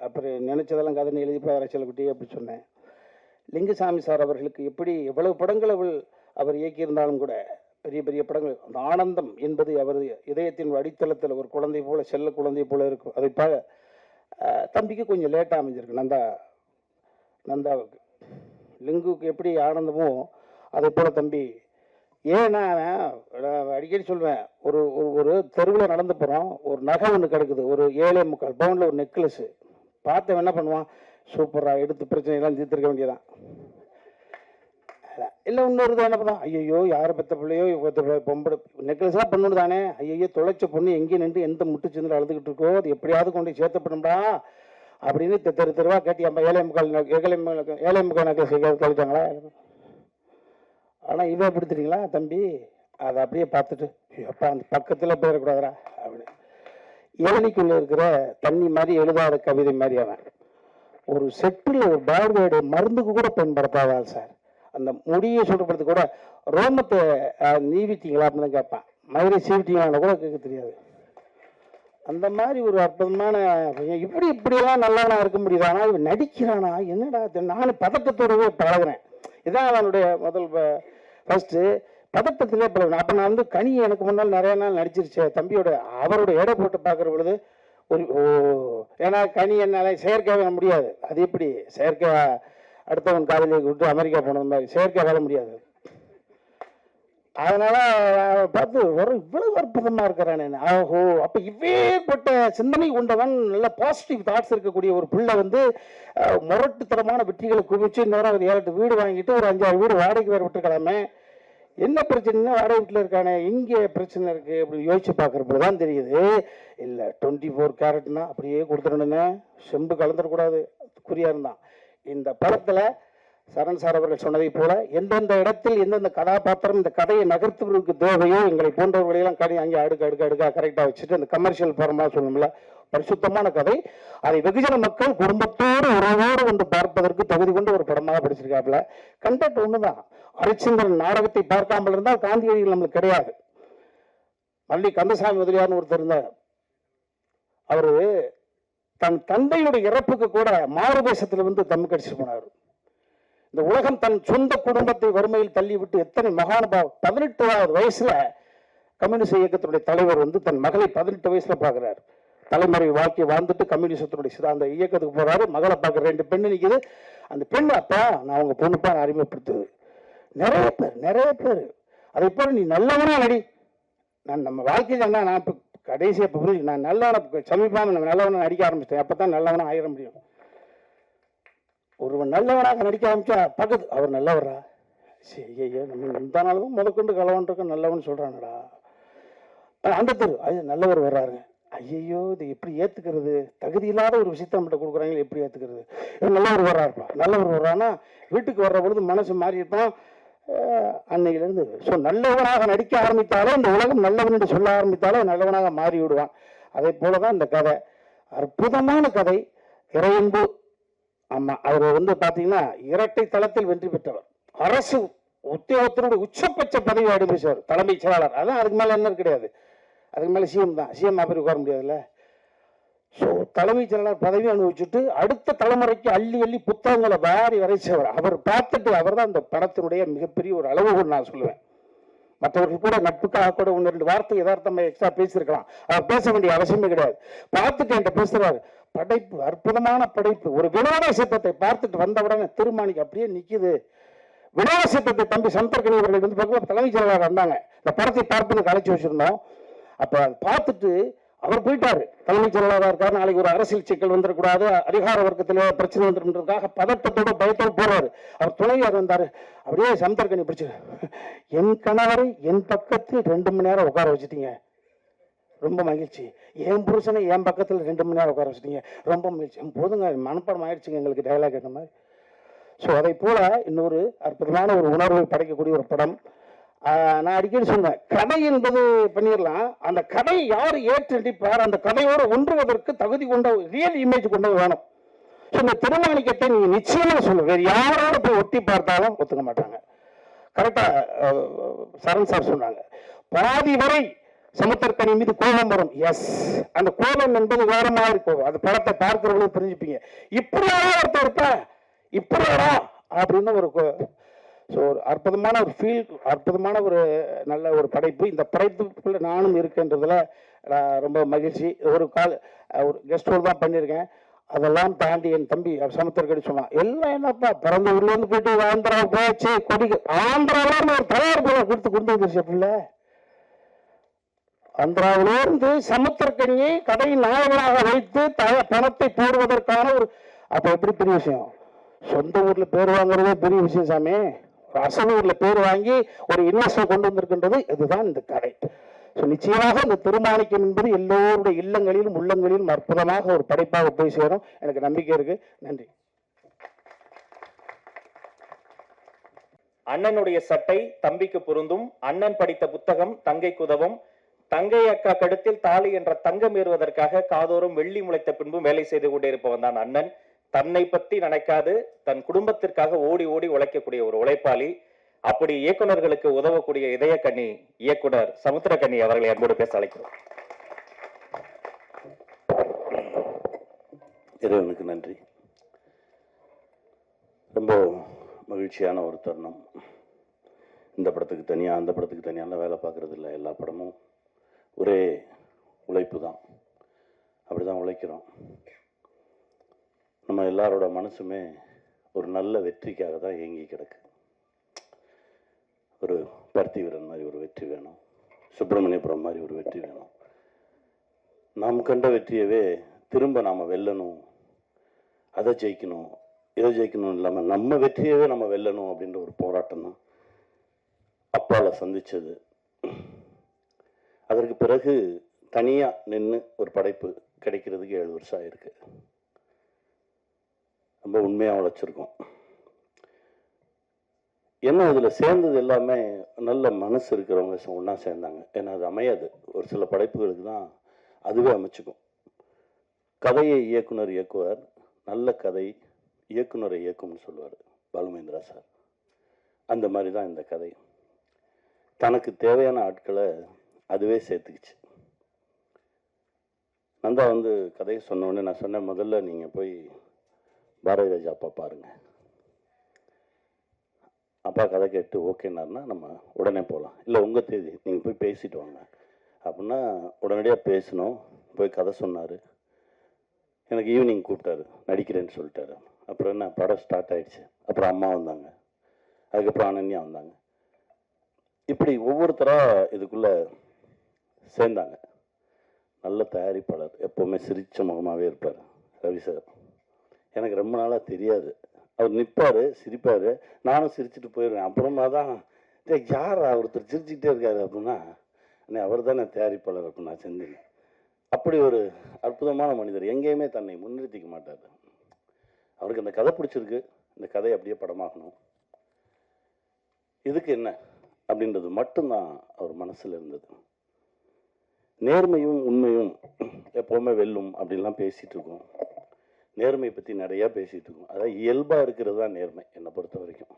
அப்புறம் நினைச்சதெல்லாம் கதைன்னு எழுதி போகிற செல்லக்குட்டி அப்படி சொன்னேன். லிங்குசாமி சார் அவர்களுக்கு எப்படி எவ்வளவு படங்கள் அவர் இயக்கியிருந்தாலும் கூட பெரிய பெரிய படங்கள், அந்த ஆனந்தம் என்பது அவர் இதயத்தின் அடித்தளத்தில் ஒரு குழந்தை போல, செல்ல குழந்தை போல இருக்கும். அதை தம்பிக்கு கொஞ்சம் லேட்டாக அமைஞ்சிருக்கு. நந்தாவுக்கு லிங்குக்கு எப்படி ஆனந்தமோ அதே போல தம்பி. ஏன்னா நான் அடிக்கடி சொல்வேன், ஒரு தெருவில் நடந்து போகிறோம், ஒரு நகை ஒன்று கிடக்குது, ஒரு 7.25 பவுண்டில் ஒரு நெக்லஸ். பார்த்தவன் என்ன பண்ணுவான், சூப்பராக எடுத்து பிரச்சனையெல்லாம் தீர்த்துருக்க வேண்டியதான். இல்லை இன்னொரு தான் என்ன பண்ணுவான், ஐயோ யாரை பெற்ற பிள்ளையோ பொம்பளை நெக்லஸாக பொண்ணு தானே, ஐயோ தொலைச்ச பொண்ணு எங்கேயும் நின்று எந்த முட்டு சிந்து அழுதுகிட்டு இருக்கோ, அது எப்படியாவது கொண்டு சேர்த்தப்படும்டா அப்படின்னு தெருவா கேட்டி, அம்மா 7.25 நெக்லஸ் தொலைச்சாங்களா. ஆனால் இவன் எப்படி தெரியுங்களா தம்பி, அதை அப்படியே பார்த்துட்டு அப்பா அந்த பக்கத்தில் போயிடக்கூடாதா அப்படின்னு ஏவனிக்குள்ளே இருக்கிற தண்ணி மாதிரி எழுதாத கவிதை மாதிரி அவன். ஒரு செட்டில் ஒரு பார்வேர்டு மருந்துக்கு கூட பயன்படுத்தாதா சார். அந்த முடியை சுடுறதுக்கு கூட ரோமத்தை நீவிட்டீங்களா அப்படின்னு கேட்பான். மதுரை சீவிட்டீங்களான்னு கூட கேட்க தெரியாது. அந்த மாதிரி ஒரு அற்புதமான இப்படியெல்லாம் நல்லவனா இருக்க முடியுது. ஆனால் இவன் நடிக்கிறானா என்னடா, நானும் பதட்டத்தோடவே பழகிறேன். இதான் அவனுடைய முதல் ஃபர்ஸ்ட்டு பதட்டத்திலே பழகணும். அப்போ நான் கனி எனக்கு முன்னால் நிறைய நாள் நடிச்சிருச்சு தம்பியோட, அவரோட எடை போட்டு பார்க்குற பொழுது ஏன்னா கனி என்னால் செயற்கையாக முடியாது. அது எப்படி செயற்கை அடுத்தவன் காலையில் விட்டு அமெரிக்கா போனது மாதிரி செயற்கை வாழ முடியாது. அதனால பார்த்து இவ்வளவு அற்புதமா இருக்கிறானே, ஓஹோ அப்ப இவ்வேற்பட்ட சிந்தனை கொண்டவன், நல்ல பாசிட்டிவ் தாட்ஸ் இருக்கக்கூடிய ஒரு பிள்ளை முரட்டுத்தனமான வெற்றிகளை குவிச்சு இன்னொரு ஒரு 7-8 வீடு வாங்கிட்டு ஒரு 5-6 வீடு வாடகைக்கு வேற விட்டுருக்கலாமே, என்ன பிரச்சனைனா வாடகை வீட்டில் இருக்கானே, இங்கே பிரச்சனை இருக்கு அப்படின்னு யோசிச்சு பார்க்கறப்பதான் தெரியுது. இல்லை 24 கேரட்னா அப்படியே கொடுத்துடணுங்க, செம்பு கலந்துடக்கூடாது, குறியா இருந்தான். இந்த படத்துல சரண் சார் அவர்கள் சொன்னதை போல எந்தெந்த இடத்தில் எந்தெந்த கதாபாத்திரம் இந்த கதையை நகர்த்துவதற்கு தேவையோ எங்களை போன்றவர்களையெல்லாம் அங்கே அடுக்கா கரெக்டாக வச்சுட்டு அந்த கமர்ஷியல் ஃபார்மாக சொல்லணும்ல, பரிசுத்தமான கதை. அதை வெகுஜன மக்கள் குடும்பத்தோடு உறவோடு வந்து பார்ப்பதற்கு தகுதி கொண்டு ஒரு படமாக படிச்சிருக்காப்புல. கண்டென்ட் ஒண்ணுதான். ஹரிச்சந்திரன் நாடகத்தை பார்க்காமல் இருந்தால் காந்தியடிகள் நம்மளுக்கு கிடையாது. மல்லி கந்தசாமி முதலியார்னு ஒருத்தர் இருந்தார். அவரு தன் தந்தையுடைய இறப்புக்கு கூட மாறுவேஷத்துல தமிழ் கடிச்சிட்டு போனார். இந்த உலகம் தன் சொந்த குடும்பத்தை வறுமையில் தள்ளிவிட்டு எத்தனை மகானுபாவம் 18வது வயசுல கம்யூனிஸ்ட் இயக்கத்தினுடைய தலைவர் தன் மகளை 18 வயசுல பாக்குறாரு. தலைமுறை வாழ்க்கையை வாழ்ந்துட்டு கம்யூனிஸ்டத்தினுடைய அந்த இயக்கத்துக்கு போறாரு. மகளை பார்க்குற 2 பெண்ணு நிக்குது. அந்த பெண், அப்பா நான் உங்க பொண்ணுப்பா அறிமுகப்படுத்துது. நிறைய பேர் அதை போல நீ நல்லவனா நடி, நான் நம்ம வாழ்க்கையில் நான் இப்ப கடைசி இப்ப புரிஞ்சு நான் நல்லவன சமீபமா நல்லவனா நடிக்க ஆரம்பிச்சிட்டேன். அப்பதான் நல்லவனா ஆயிட முடியும். ஒருவன் நல்லவனாக நடிக்க ஆரம்பிச்சா பக்கத்து அவர் நல்லவரா, சரி நம்ம இந்த நாளும் முதற்கொண்டு கலவன் இருக்க நல்லவன் சொல்றானடா. அந்த தெரு அது நல்லவர் வர்றாருங்க, ஐயோ இது எப்படி ஏத்துக்கிறது, தகுதி இல்லாத ஒரு விஷயத்த நம்மகிட்ட கொடுக்குறாங்க, எப்படி ஏத்துக்கிறது. நல்லவர் வர்றாருப்பா, நல்லவர் வர்றான்னா வீட்டுக்கு வர்ற பொழுது மனசு மாறி இருப்பான். அன்னையிலிருந்து நல்லவனாக நடிக்க ஆரம்பித்தாலே இந்த உலகம் நல்லவன் என்று சொல்ல ஆரம்பித்தாலே நல்லவனாக மாறி விடுவான். அதே போலதான் இந்த கதை, அற்புதமான கதை, இறையன்பு. ஆமா, அவர் பாத்தீங்கன்னா இரட்டை தளத்தில் வெற்றி பெற்றவர், அரசு உத்தியோகத்தினுடைய உச்சபட்ச பதவி அனுபவிச்சவர், தலைமைச் செயலாளர். அதான் அதுக்கு மேல என்ன கிடையாது, அதுக்கு மேல சிஎம் தான். சிஎம் அப்படி உட்கார முடியாதுல்ல. ஸோ தலைமைச் செயலாளர் பதவி அனுபவிச்சுட்டு அடுத்த தலைமுறைக்கு அள்ளி அள்ளி புத்தகங்களை வாரி வரைச்சவர். அவர் பார்த்துட்டு அவர் தான் அந்த படத்தினுடைய மிகப்பெரிய ஒரு அளவுகோல் நான் சொல்லுவேன். மற்றவர்கள் கூட நட்புக்காக கூட 1-2 வார்த்தை யதார்த்தமா எக்ஸ்ட்ரா பேசியிருக்கலாம், அவர் பேச வேண்டிய அவசியமே கிடையாது. பார்த்துட்டு என்கிட்ட பேசுறாரு, படைப்பு அற்புதமான படைப்பு. ஒரு வினோத சித்தத்தை பார்த்துட்டு வந்தவுடனே திருமாணிக்கு அப்படியே நிக்குது. வினோத சித்தத்தை தம்பி சந்தர்கனி அவர்கள் பக்கம் தலைமைச் செயலாளர் வந்தாங்க. இந்த படத்தை பார்ப்பதுக்கு அழைச்சி வச்சிருந்தோம். அப்ப பார்த்துட்டு அவர் போயிட்டாரு, தலைமைச் செயலாளராக இருக்காரு, நாளைக்கு ஒரு அரசியல் சிக்கல் வந்துடக்கூடாது, அதிகார வர்க்கத்தில் பிரச்சனை வந்துருக்காக பதட்டத்தோட பயத்தோடு போறாரு. அவர் துணையார் வந்தாரு, அப்படியே சமுத்திரக்கனி பிடிச்சு, என் கணவரை என் பக்கத்தில் 2 மணி நேரம் உட்கார வச்சுட்டீங்க, ரொம்ப மகிழ்ச்சி. என் புருஷனை என் பக்கத்தில் 2 மணி நேரம் உட்கார வச்சுட்டீங்க, ரொம்ப மகிழ்ச்சி. போதுங்க, மனப்பாடம் ஆயிடுச்சுங்க எங்களுக்கு டயலாக் இந்த மாதிரி. ஸோ அதை போல இன்னொரு அற்புதமான ஒரு உணர்வை படைக்கக்கூடிய ஒரு படம். நான் அடிக்கடி சொன்னேன், கதை என்பது பண்ணிடலாம், அந்த கதையை யார் ஏற்று நடிப்பார், அந்த கதையோடு ஒன்றுவதற்கு தகுதி கொண்ட ரியல் இமேஜ் கொண்டு வேணும். ஸோ இந்த திருமாணிக்கத்தை நீங்க நிச்சயமா சொல்ல, வேறு யாரோட போய் ஒட்டி பார்த்தாலும் ஒத்துக்க மாட்டாங்க. கரெக்டா சரண் சார் சொன்னாங்க, பாதி வரை சமுத்திரக்கனி மீது கோபம் வரும். எஸ், அந்த கோபம் என்பது வேற மாதிரி கோபம், அது படத்தை பார்க்கிறவங்களும் புரிஞ்சுப்பீங்க. இப்படியாரா ஒருத்தர் இருப்ப, இப்படியாரா அப்படின்னு ஒரு ஸோ ஒரு அற்புதமான ஒரு ஃபீல், அற்புதமான ஒரு நல்ல ஒரு படைப்பு. இந்த படைப்புக்குள்ள நானும் இருக்கின்றதுல ரொம்ப மகிழ்ச்சி. ஒரு கெஸ்ட் ரோல் தான் பண்ணியிருக்கேன். அதெல்லாம் தாண்டி என் தம்பி சமுத்திரக்கனி சொன்னான், எல்லாம் என்னப்பா பிறந்த ஊர்ல இருந்து போயிட்டு ஆந்திரா போச்சு, கொடிக்கு ஆந்திராவில ஒரு தயார் போல கொண்டு வந்துருச்சு. அப்படில்ல, ஆந்திராவிலிருந்து சமுத்திரக்கனியை கதை நாயகனாக வைத்து பணத்தை போடுவதற்கான ஒரு, அப்ப எப்படி பெரிய விஷயம், சொந்த ஊர்ல பேர் வாங்குறதே பெரிய விஷயம் சாமி. அசல் ஊர்ல பேர் வாங்கி ஒரு இன்வெஸ்டர் கொண்டு வந்திருக்கின்றது, இதுதான் இந்த கதை. நிச்சயமாக இந்த திருமாணிக்கம் என்பது எல்லோருடைய இல்லங்களிலும் உள்ளங்களிலும் அற்புதமாக ஒரு படைப்பாக போய் சேரும், எனக்கு நம்பிக்கை இருக்கு. நன்றி. அண்ணனுடைய சட்டை தம்பிக்கு பொருந்தும், அண்ணன் படித்த புத்தகம் தங்கைக்கு உதவும், தங்கை அக்கா கழுத்தில் தாலி என்ற தங்கம் ஏறுவதற்காக காதோறும் வெள்ளி முளைத்த பின்பும் வேலை செய்து கொண்டிருப்பவன் தான் அண்ணன். தன்னை பற்றி நினைக்காது தன் குடும்பத்திற்காக ஓடி ஓடி உழைக்கக்கூடிய ஒரு உழைப்பாளி. அப்படி இயக்குநர்களுக்கு உதவக்கூடிய இதயக்கண்ணி இயக்குனர் சமுத்திரக்கனி அவர்களை அன்போடு பேச அழைக்கிறோம். இறைவனுக்கு நன்றி. ரொம்ப மகிழ்ச்சியான ஒரு தருணம். இந்த படத்துக்கு தனியா அந்த படத்துக்கு தனியாலாம் வேலை பார்க்கறது இல்லை, எல்லா படமும் ஒரே உழைப்பு தான், அப்படிதான் உழைக்கிறோம். நம்ம எல்லாரோட மனசுமே ஒரு நல்ல வெற்றிக்காக தான் ஏங்கி கிடக்கு. ஒரு பருத்தி வீரன் மாதிரி ஒரு வெற்றி வேணும், சுப்பிரமணியபுரம் மாதிரி ஒரு வெற்றி வேணும். நாம் கண்ட வெற்றியவே திரும்ப நாம் வெல்லணும், அதை ஜெயிக்கணும், இதை ஜெயிக்கணும் இல்லாமல் நம்ம வெற்றியவே நம்ம வெல்லணும் அப்படின்ற ஒரு போராட்டம் தான் அப்பால சந்திச்சது. அதற்கு பிறகு தனியாக நின்று ஒரு படைப்பு கிடைக்கிறதுக்கு 7 வருஷம் ஆயிருக்கு. ரொம்ப உண்மையாக உழைச்சிருக்கோம். என்ன இதில் சேர்ந்தது எல்லாமே நல்ல மனசு இருக்கிறவங்க ஒன்றா சேர்ந்தாங்க. ஏன்னா அது அமையாது, ஒரு சில படைப்புகளுக்கு தான் அதுவே அமைச்சுக்கும். கதையை இயக்குனர் இயக்குவார், நல்ல கதை இயக்குனரை இயக்கும்னு சொல்லுவார் பாலுமேந்திரா சார். அந்த மாதிரி தான் இந்த கதை. தனக்கு தேவையான ஆட்களை அதுவே சேர்த்துக்கிச்சு. நந்தா வந்து கதையை சொன்னோடனே நான் சொன்னேன், முதல்ல நீங்கள் போய் பாரதி ராஜா அப்பா பாருங்க. அப்பா கதை கேட்டு ஓகேனாருன்னா நம்ம உடனே போகலாம், இல்லை உங்கள் தேதி நீங்கள் போய் பேசிட்டு வாங்க அப்படின்னா உடனடியாக பேசணும். போய் கதை சொன்னார். எனக்கு ஈவினிங் கூப்பிட்டாரு, நடிக்கிறேன்னு சொல்லிட்டாரு. அப்புறம் என்ன, படம் ஸ்டார்ட் ஆயிடுச்சு. அப்புறம் அம்மா வந்தாங்க, அதுக்கப்புறம் அனன்யா வந்தாங்க. இப்படி ஒவ்வொருத்தராக இதுக்குள்ளே சேர்ந்தாங்க. நல்ல தயாரிப்பாளர், எப்போவுமே சிரிச்ச முகமாகவே இருப்பார் ரவி சார். எனக்கு ரொம்ப நாளாக தெரியாது, அவர் நிற்பார் சிரிப்பார், நானும் சிரிச்சுட்டு போயிடுவேன். அப்புறமா தான் யார் ஒருத்தர் சிரிச்சுக்கிட்டே இருக்காரு அப்படின்னா, அவர் தானே தயாரிப்பாளர் அப்படின்னா செந்தில். அப்படி ஒரு அற்புதமான மனிதர், எங்கேயுமே தன்னை முன்னிறுத்திக்க மாட்டார். அவருக்கு அந்த கதை பிடிச்சிருக்கு, இந்த கதை அப்படியே படமாகணும், இதுக்கு என்ன அப்படின்றது மட்டும்தான் அவர் மனசில் இருந்தது. நேர்மையும் உண்மையும் எப்போவுமே வெல்லும் அப்படின்லாம் பேசிகிட்டு இருக்கோம். நேர்மையை பற்றி நிறையா பேசிகிட்டு இருக்கோம். அதாவது இயல்பாக இருக்கிறது தான் நேர்மை என்னை பொறுத்த வரைக்கும்.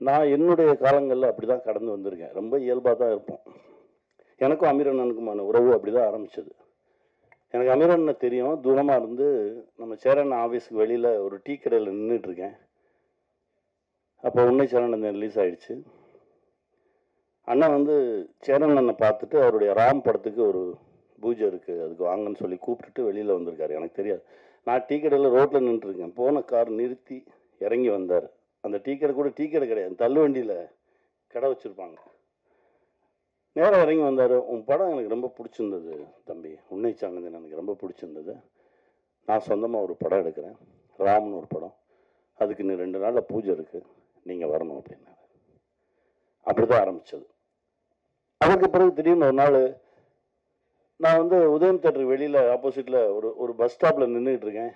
நான் என்னுடைய காலங்களில் அப்படி தான் கடந்து வந்திருக்கேன். ரொம்ப இயல்பாக தான் இருப்போம். எனக்கும் அமீரண்ணனுக்குமான உறவு அப்படி தான் ஆரம்பித்தது. எனக்கு அமீரண்ணனை தெரியும், தூரமாக இருந்து நம்ம சேரன் ஆஃபீஸுக்கு வெளியில் ஒரு டீ கடையில் நின்றுட்டுருக்கேன். அப்போ உன்னை சேரன் ரிலீஸ் ஆகிடுச்சு. அண்ணன் வந்து சேரன் அண்ணனை பார்த்துட்டு அவருடைய ராம் படத்துக்கு ஒரு பூஜை இருக்குது, அதுக்கு வாங்கன்னு சொல்லி கூப்பிட்டுட்டு வெளியில் வந்திருக்காரு. எனக்கு தெரியாது. நான் டீ கடையில் ரோட்டில் நின்றுருக்கேன். போன கார் நிறுத்தி இறங்கி வந்தார். அந்த டீ கடை கூட டீ கடை கிடையாது, தள்ளு வண்டியில் கடை வச்சுருப்பாங்க. நேரம் இறங்கி வந்தார். உன் படம் எனக்கு ரொம்ப பிடிச்சிருந்தது தம்பி, உன்னை சார்ந்தது எனக்கு ரொம்ப பிடிச்சிருந்தது. நான் சொந்தமாக ஒரு படம் எடுக்கிறேன், ராம்னு ஒரு படம். அதுக்கு இன்னும் 2 நாளில் பூஜை இருக்குது, நீங்கள் வரணும் அப்படின்னாரு. அப்படி தான் ஆரம்பித்தது. அதுக்கு பிறகு திடீர்னு ஒரு நாள் நான் வந்து உதயம் தேட்டருக்கு வெளியில் ஆப்போசிட்டில் ஒரு பஸ் ஸ்டாப்பில் நின்றுக்கிட்டு இருக்கேன்.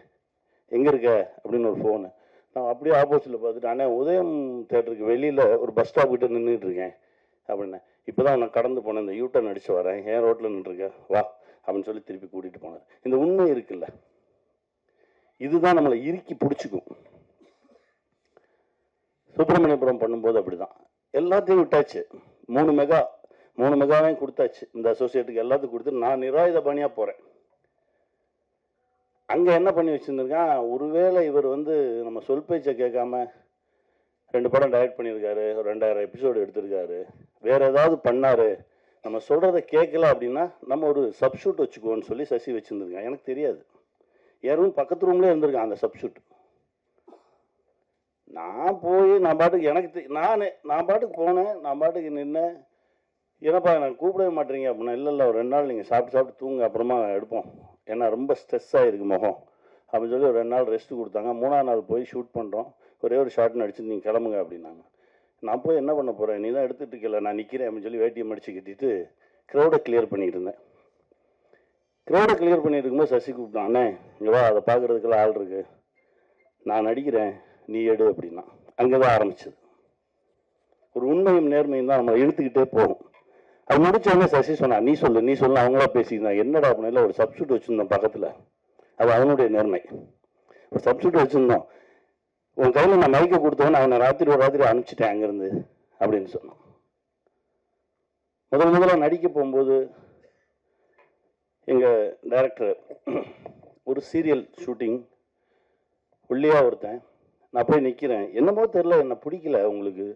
எங்கே இருக்க அப்படின்னு ஒரு ஃபோனு. நான் அப்படியே ஆப்போசிட்டில் பார்த்துட்டு, அண்ணே உதயம் தேட்டருக்கு வெளியில் ஒரு பஸ் ஸ்டாப் கிட்ட நின்றுட்டு இருக்கேன் அப்படின்னேன். இப்போ தான் நான் கடந்து போனேன், இந்த யூட்டர்ன் அடித்து வரேன், ஏன் ரோட்டில் நின்றுருக்கேன் வா அப்படின்னு சொல்லி திருப்பி கூட்டிகிட்டு போனார். இந்த உண்மை இருக்குல்ல, இதுதான் நம்மளை இறுக்கி பிடிச்சிக்கும். சுப்பிரமணியபுரம் பண்ணும்போது அப்படிதான் எல்லாத்தையும் விட்டாச்சு. 3 மெகாவையும் கொடுத்தாச்சு. இந்த அசோசியேட்டுக்கு எல்லாத்துக்கும் கொடுத்து நான் நிராயுத பணியாக போகிறேன். அங்கே என்ன பண்ணி வச்சுருந்துருக்கான், ஒருவேளை இவர் வந்து நம்ம சொல் பேச்சை கேட்காம 2 படம் டைரக்ட் பண்ணியிருக்காரு, ஒரு 2000 எபிசோடு எடுத்திருக்காரு, வேற ஏதாவது பண்ணாரு, நம்ம சொல்கிறத கேட்கல அப்படின்னா நம்ம ஒரு சப்ஷூட் வச்சுக்குவோன்னு சொல்லி சசி வச்சுருந்துருக்கான். எனக்கு தெரியாது. என் ரூம் பக்கத்து ரூம்லேயே இருந்திருக்கான் அந்த சப்ஷூட். நான் போய் நான் பாட்டுக்கு நான் பாட்டுக்கு போனேன், நான் பாட்டுக்கு நின்னேன். ஏன்னாப்பா எனக்கு கூப்பிடவே மாட்டேறீங்க அப்படின்னா, இல்லை ஒரு 2 நாள் நீங்கள் சாப்பிட்டு தூங்க, அப்புறமா எடுப்போம், ஏன்னா ரொம்ப ஸ்ட்ரெஸ்ஸாக இருக்குது முகம் அப்படின்னு சொல்லி ஒரு 2 நாள் ரெஸ்ட்டு கொடுத்தாங்க. 3ஆவது நாள் போய் ஷூட் பண்ணுறோம். ஒரே ஒரு ஷார்ட் நடிச்சு நீங்கள் கிளம்புங்க அப்படின்னாங்க. நான் போய் என்ன பண்ண போகிறேன், நீ தான் எடுத்துகிட்டு இருக்கல, நான் நிற்கிறேன் அப்படின்னு சொல்லி வேட்டியை மடிச்சு கட்டிட்டு க்ரௌடை கிளியர் பண்ணிக்கிட்டு இருந்தேன். க்ரௌடை கிளியர் பண்ணிட்டு இருக்கும்போது சசி கூப்பிட்டான், அண்ணே இங்கே வா, அதை பார்க்குறதுக்கெல்லாம் ஆள் இருக்கு, நான் நடிக்கிறேன், நீ எடு அப்படின்னா. அங்கே தான் ஆரம்பிச்சது. ஒரு உண்மையும் நேர்மையும் தான் நம்ம இழுத்துக்கிட்டே போகும். அது முடிச்சோடனே சசி சொன்னா, நீ சொல்லு அவங்களா பேசியிருந்தான். என்னடா அப்படின்னா, ஒரு சப்ஸ்டியூட் வச்சுருந்தோம் பக்கத்தில், அது அவனுடைய நேர்மை. ஒரு சப்ஸ்டியூட் வச்சுருந்தோம், உன் கையில் நான் மைக்கை கொடுத்தவொன்னு அவனை ஒரு ராத்திரி அனுப்பிச்சிட்டேன் அங்கேருந்து அப்படின்னு சொன்னான். முதல்ல நடிக்க போகும்போது எங்கள் டைரக்டர் ஒரு சீரியல் ஷூட்டிங், உள்ளியா ஒருத்தன், நான் போய் நிற்கிறேன், என்னமோ தெரில, என்னை பிடிக்கல உங்களுக்கு.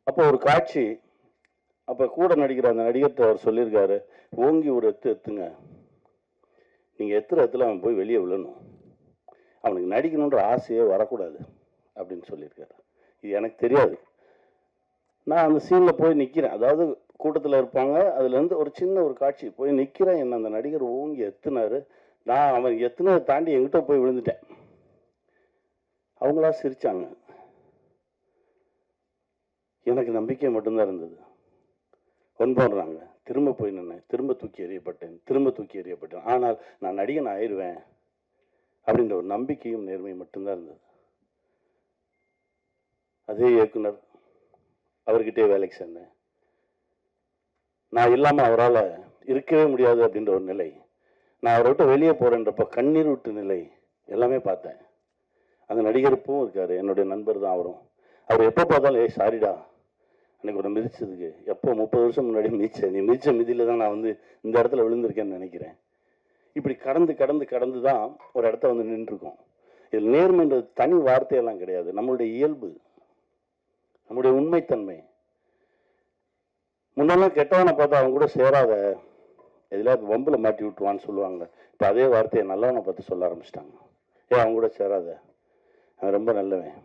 அப்போ ஒரு காட்சி, அப்போ கூட நடிக்கிற அந்த நடிகர்கிட்ட அவர் சொல்லியிருக்காரு, ஓங்கி ஒரு எத்துங்க, நீங்கள் எத்துல அவன் போய் வெளியே விழணும், அவனுக்கு நடிக்கணுன்ற ஆசையே வரக்கூடாது அப்படின்னு சொல்லியிருக்காரு. இது எனக்கு தெரியாது. நான் அந்த சீனில் போய் நிற்கிறேன், அதாவது கூட்டத்தில் இருப்பாங்க, அதுலேருந்து ஒரு சின்ன ஒரு காட்சி போய் நிற்கிறேன். என்ன அந்த நடிகர் ஓங்கி எத்துனாரு, நான் அவன் எத்துனதை தாண்டி எங்கிட்ட போய் விழுந்துட்டேன். அவங்களா சிரிச்சாங்க, எனக்கு நம்பிக்கை மட்டும்தான் இருந்தது. ஒன்படுறாங்க, திரும்ப போய் நின்னேன், திரும்ப தூக்கி எறியப்பட்டேன், ஆனால் நான் நடிகன் ஆயிடுவேன் அப்படின்ற ஒரு நம்பிக்கையும் நேர்மையும் மட்டும்தான் இருந்தது. அதே இயக்குனர் அவர்கிட்டே வேலைக்கு சேர்ந்தேன். நான் இல்லாமல் அவரால் இருக்கவே முடியாது அப்படின்ற ஒரு நிலை, நான் அவரை விட்டு வெளியே போகிறேன்றப்ப கண்ணீர் விட்டு நிலை எல்லாமே பார்த்தேன். அந்த நடிகருப்பும் இருக்கார், என்னுடைய நண்பர் தான் அவரும். அவர் எப்போ பார்த்தாலும் சாரிடா அன்னைக்கு ஒரு மிதிச்சதுக்கு, எப்போ 30 வருஷம் முன்னாடி நீ மிதிச்ச மிதியில் தான் நான் வந்து இந்த இடத்துல விழுந்திருக்கேன்னு நினைக்கிறேன். இப்படி கடந்து தான் ஒரு இடத்த வந்து நின்றுருக்கோம். இதில் நேர்மைன்றது தனி வார்த்தையெல்லாம் கிடையாது, நம்மளுடைய இயல்பு, நம்முடைய உண்மைத்தன்மை. முன்னெல்லாம் கெட்டவனை பார்த்தா அவங்க கூட சேராத, எதில் வம்புல மாட்டி விட்டுருவான்னு சொல்லுவாங்க. இப்போ அதே வார்த்தையை நல்லவனை பார்த்து சொல்ல ஆரம்பிச்சிட்டாங்க. அவங்க கூட சேராத, அவன் ரொம்ப நல்லவன்,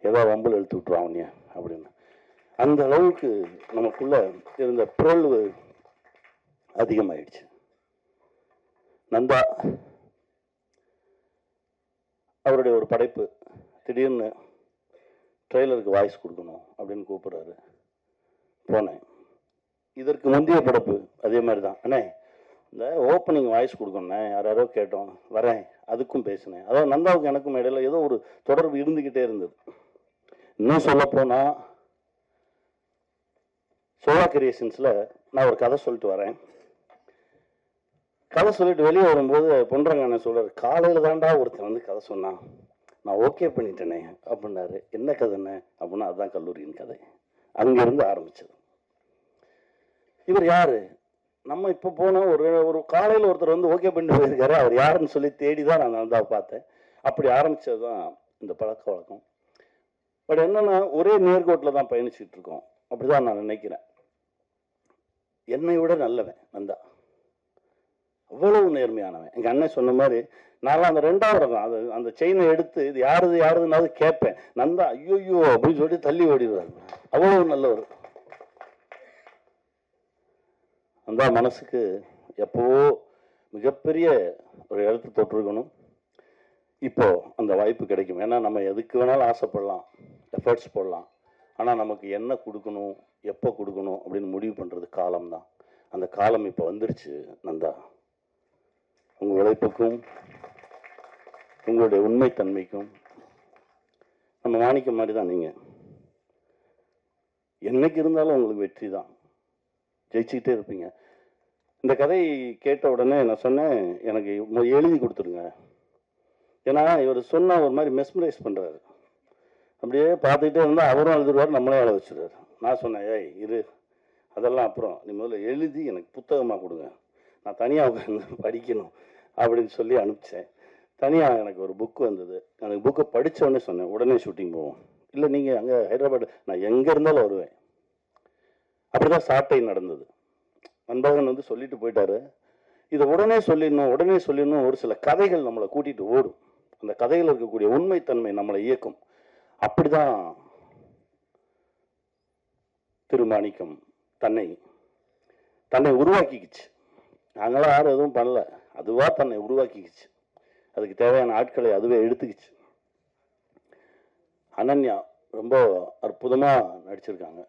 ஏதோ வம்புல இழுத்து விட்டுருவான் அவனிய அப்படின்னு. அந்த அளவுக்கு நமக்குள்ள இருந்த புரள்வு அதிகமாயிடுச்சு. நந்தா அவருடைய ஒரு படைப்பு, திடீர்னு ட்ரெய்லருக்கு வாய்ஸ் கொடுக்கணும் அப்படின்னு கூப்பிட்றாரு. போனேன். இதற்கு முந்தைய படைப்பு அதே மாதிரி தான், அண்ணே இந்த ஓப்பனிங் வாய்ஸ் கொடுக்கணுண்ணே, யாரோ கேட்டோம், வரேன், அதுக்கும் பேசினேன். அதாவது நந்தாவுக்கு எனக்கும் இடையில ஏதோ ஒரு தொடர்பு இருந்துக்கிட்டே இருந்தது. இன்னும் சொல்ல போனா சோழா கிரியேஷன்ஸில் நான் ஒரு கதை சொல்லிட்டு வரேன். கதை சொல்லிட்டு வெளியே வரும்போது பொன்றாங்க என்ன சொல்றாரு, காலையில் தாண்டா ஒருத்தன் வந்து கதை சொன்னான், நான் ஓகே பண்ணிட்டேனே அப்படின்னாரு. என்ன கதைன்னு அப்படின்னா, அதுதான் கல்லூரியின் கதை. அங்கிருந்து ஆரம்பிச்சது. இவர் யாரு, நம்ம இப்போ போன ஒரு காலையில் ஒருத்தர் வந்து ஓகே பண்ணிட்டு போயிருக்காரு, அவர் யாருன்னு சொல்லி தேடி தான் நான் நந்தாவை பார்த்தேன். அப்படி ஆரம்பிச்சது தான் இந்த பழக்க வழக்கம். பட் என்னன்னா, ஒரே நேர்கோட்டில் தான் பயணிச்சுட்டு இருக்கோம், அப்படிதான் நான் நினைக்கிறேன். என்னை விட நல்லவன் நந்தா, அவ்வளவு நேர்மையானவன். எங்க அண்ணன் சொன்ன மாதிரி நான்லாம் அந்த 2வது ரகம் அந்த செயினை எடுத்து இது யாருதுனாவது கேட்பேன். நந்தா ஐயோ அப்படின்னு சொல்லி தள்ளி ஓடிடுவார், அவ்வளவு நல்லவர். அந்த மனசுக்கு எப்போவோ மிகப்பெரிய ஒரு இடத்து தொட்டிருக்கணும். இப்போ அந்த வாய்ப்பு கிடைக்கும். ஏன்னா நம்ம எதுக்கு வேணாலும் ஆசைப்படலாம், எஃபர்ட்ஸ் போடலாம். ஆனால் நமக்கு என்ன கொடுக்கணும், எப்போ கொடுக்கணும் அப்படின்னு முடிவு பண்ணுறது காலம்தான். அந்த காலம் இப்போ வந்துருச்சு நந்தா. உங்கள் உழைப்புக்கும் உங்களுடைய உண்மைத்தன்மைக்கும் நம்ம மாணிக்க மாதிரி தான். நீங்கள் என்னைக்கு இருந்தாலும் உங்களுக்கு வெற்றி தான், ஜெயிச்சுக்கிட்டே இருப்பீங்க. இந்த கதை கேட்ட உடனே நான் சொன்னேன், எனக்கு எழுதி கொடுத்துருங்க. ஏன்னா இவர் சொன்ன ஒரு மாதிரி மெஸ்மரைஸ் பண்ணுறாரு. அப்படியே பார்த்துக்கிட்டே இருந்தால் அவரும் எழுதுருவார், நம்மளே எழுத வச்சுருவார். நான் சொன்னேன், ஏய் இரு, அதெல்லாம் அப்புறம் நீ முதல்ல எழுதி எனக்கு புத்தகமாக கொடுங்க, நான் தனியாக உட்காந்து படிக்கணும் அப்படின்னு சொல்லி அனுப்பிச்சேன். தனியாக எனக்கு ஒரு புக்கு வந்தது. எனக்கு புக்கை படித்தோடனே சொன்னேன், உடனே ஷூட்டிங் போவோம். இல்லை நீங்கள் அங்கே ஹைதராபாத், நான் எங்கே இருந்தாலும் வருவேன். அப்படி தான் சாட்டை நடந்தது. அன்பழகன் வந்து சொல்லிட்டு போயிட்டாரு, இதை உடனே சொல்லிடணும். ஒரு சில கதைகள் நம்மளை கூட்டிகிட்டு ஓடும். அந்த கதையில் இருக்கக்கூடிய உண்மைத்தன்மை நம்மளை இயக்கும். அப்படிதான் திருமாணிக்கம் தன்னை உருவாக்கிக்கிச்சு. நாங்களாம் யாரும் எதுவும் பண்ணல, அதுவா தன்னை உருவாக்கிக்கிச்சு. அதுக்கு தேவையான ஆட்களை அதுவே எடுத்துக்கிச்சு. அனன்யா ரொம்ப அற்புதமா நடிச்சிருக்காங்க,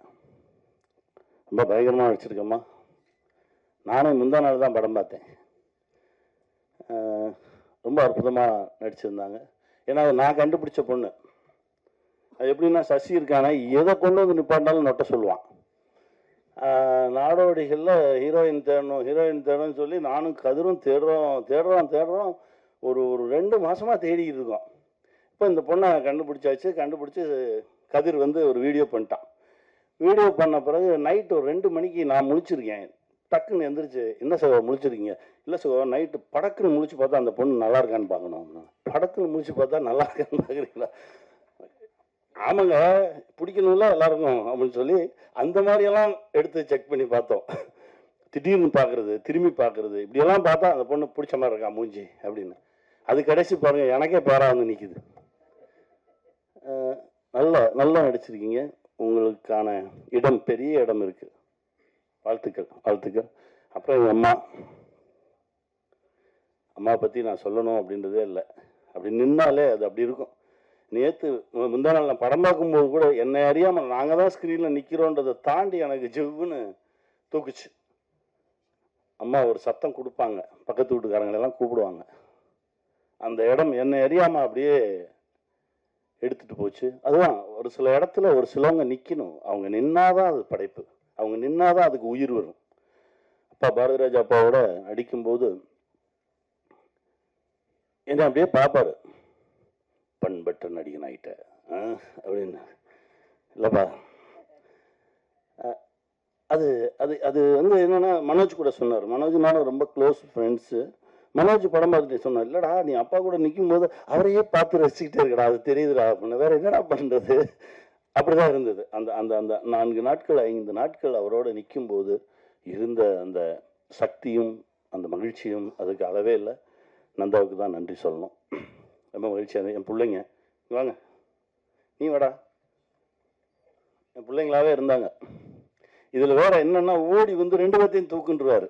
ரொம்ப பயங்கரமா நடிச்சிருக்கம்மா. நானும் முந்தா நாள் தான் படம் பார்த்தேன். ரொம்ப அற்புதமா நடிச்சிருந்தாங்க. ஏன்னா நான் கண்டுபிடிச்ச பொண்ணு. அது எப்படின்னா, சசி இருக்கானே எதை கொண்டு வந்து நிப்பாட்டாலும் நொட்ட சொல்லுவான். நாடோடிகளில் ஹீரோயின் தேடணும்னு சொல்லி நானும் கதிரும் தேடுறோம். ஒரு 2 மாசமா தேடிக்கிட்டு இருக்கோம். இப்போ இந்த பொண்ணை கண்டுபிடிச்சி கதிர் வந்து ஒரு வீடியோ பண்ணிட்டான். வீடியோ பண்ண பிறகு நைட்டு ஒரு 2 மணிக்கு நான் முழிச்சிருக்கேன். டக்குன்னு எந்திரிச்சு, என்ன சார் முழிச்சிருக்கீங்க? இல்லை சார், நைட்டு படக்குன்னு முழிச்சு பார்த்தா அந்த பொண்ணு நல்லா இருக்கான்னு பார்க்கணும். படக்குன்னு முழிச்சு பார்த்தா நல்லா இருக்கான்னு பார்க்குறீங்களா? ஆமாங்க, பிடிக்கணும்ல எல்லாருக்கும் அப்படின்னு சொல்லி அந்த மாதிரியெல்லாம் எடுத்து செக் பண்ணி பார்த்தோம். திடீர்னு பார்க்குறது, திரும்பி பார்க்குறது, இப்படியெல்லாம் பார்த்தா அந்த பொண்ணு பிடிச்ச மாதிரி இருக்கா மூஞ்சி அப்படின்னு. அது கடைசி பாருங்க, எனக்கே பேரா வந்து நிற்கிது. நல்லா நடிச்சிருக்கீங்க. உங்களுக்கான இடம், பெரிய இடம் இருக்கு. வாழ்த்துக்கள். அப்புறம் எங்கள் அம்மா பற்றி நான் சொல்லணும் அப்படின்றதே இல்லை. அப்படி நின்னாலே அது அப்படி இருக்கும். நேற்று முந்தா நாள் நான் படம் பார்க்கும்போது கூட என்னை அறியாமல் நாங்கள் தான் ஸ்க்ரீனில் நிற்கிறோன்றதை தாண்டி எனக்கு ஜெவ்வுன்னு தூக்குச்சு. அம்மா ஒரு சத்தம் கொடுப்பாங்க, பக்கத்து வீட்டுக்காரங்களெல்லாம் கூப்பிடுவாங்க. அந்த இடம் என்னை அறியாமல் அப்படியே எடுத்துட்டு போச்சு. அதுதான், ஒரு சில இடத்துல ஒரு சிலவங்க நிற்கணும். அவங்க நின்னாதான் அது படைப்பு, அவங்க நின்னாதான் அதுக்கு உயிர் வரும். அப்பா பாரதிராஜா அப்பாவோட அடிக்கும்போது என்ன அப்படியே பார்ப்பாரு, பண்பற்ற நடிகன் ஆகிட்ட அப்படின்னு. இல்லைப்பா, அது அது அது வந்து என்னன்னா, மனோஜ் கூட சொன்னார். மனோஜ் நானும் ரொம்ப க்ளோஸ் ஃப்ரெண்ட்ஸு. மனோஜ் படம் பார்த்துட்டு சொன்னார், இல்லைடா நீ அப்பா கூட நிற்கும் போது அவரையே பார்த்து ரசிக்கிட்டே இருக்கடா, அது தெரியுதுடா அப்படின்னு. வேற என்னடா பண்ணுறது? அப்படிதான் இருந்தது. அந்த அந்த அந்த 4 நாட்கள் 5 நாட்கள் அவரோட நிற்கும்போது இருந்த அந்த சக்தியும் அந்த மகிழ்ச்சியும் அதுக்கு அளவே இல்லை. நந்தாவுக்கு தான் நன்றி சொல்லணும். ரொம்ப மகிழ்ச்சியாக என் பிள்ளைங்க வாங்க, நீ வாடா, என் பிள்ளைங்களாவே இருந்தாங்க. இதில் வேற என்னன்னா, ஓடி வந்து 2 பேர்த்தையும் தூக்குன்றாரு.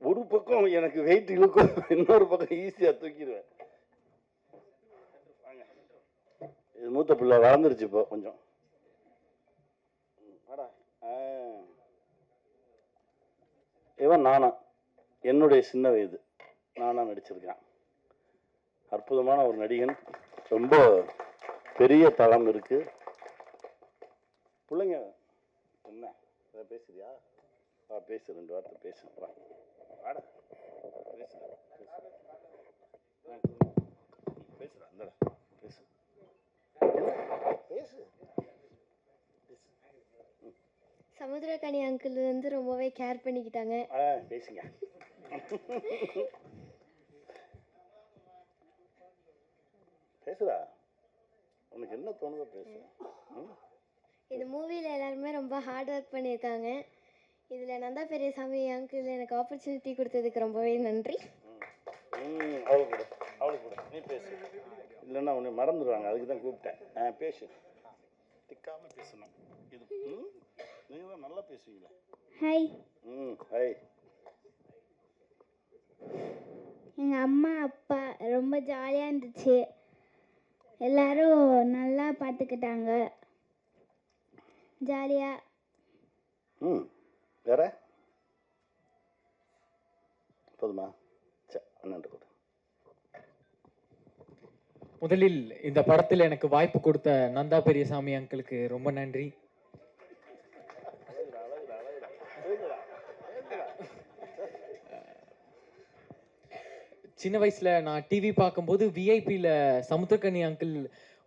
ஒரு பக்கம் எனக்கு வெயிட் இழுக்கும், இன்னொரு பக்கம் ஈஸியாக தூக்கிடுவேன். இது மூத்த பிள்ளை வளர்ந்துருச்சு இப்போ கொஞ்சம். இவன் நானா, என்னுடைய சின்ன வயது நானா நடிச்சிருக்கேன். அற்புதமான ஒரு நடிகன், ரொம்ப பெரிய தளம் இருக்கு. பிள்ளைங்க என்ன பேசுறியா? பேசு, 2 வார்த்தை பேசு. சமுத்திரக்கனி அங்கிள் வந்து ரொம்பவே கேர் பண்ணிக்கிட்டாங்க. பேசுங்க. பேசுடா, உனக்கு என்ன தோணுதோ பேசு. இந்த மூவியில் எல்லாருமே ரொம்ப ஹார்ட் ஒர்க் பண்ணியிருக்காங்க. இதில் நந்தா பெரியசாமி அங்கிள் எனக்கு ஆப்பர்ச்சுனிட்டி கொடுத்ததுக்கு ரொம்பவே நன்றி. அவளுக்கு கூட நீ பேசு, இல்லைன்னா உன்னை மறந்துடுவாங்க, அதுக்கு தான் கூப்பிட்டேன். பேசு, திக்காம பேசணும். இது நீங்கள் தான் நல்லா பேசுவீங்களா? ஹாய். ஹாய். எங்கள் அம்மா அப்பா ரொம்ப ஜாலியாக இருந்துச்சு. எல்லாரும் நல்லா பார்த்துக்கிட்டாங்க ஜாலியாக. வேற போதுமா? சரி, அண்ணன் கூட. முதலில் இந்த படத்தில் எனக்கு வாய்ப்பு கொடுத்த நந்தா பெரியசாமி அங்கிளுக்கு ரொம்ப நன்றி. சின்ன வயசுல நான் டிவி பார்க்கும்போது விஐபியில் சமுத்திரக்கனி அங்கிள்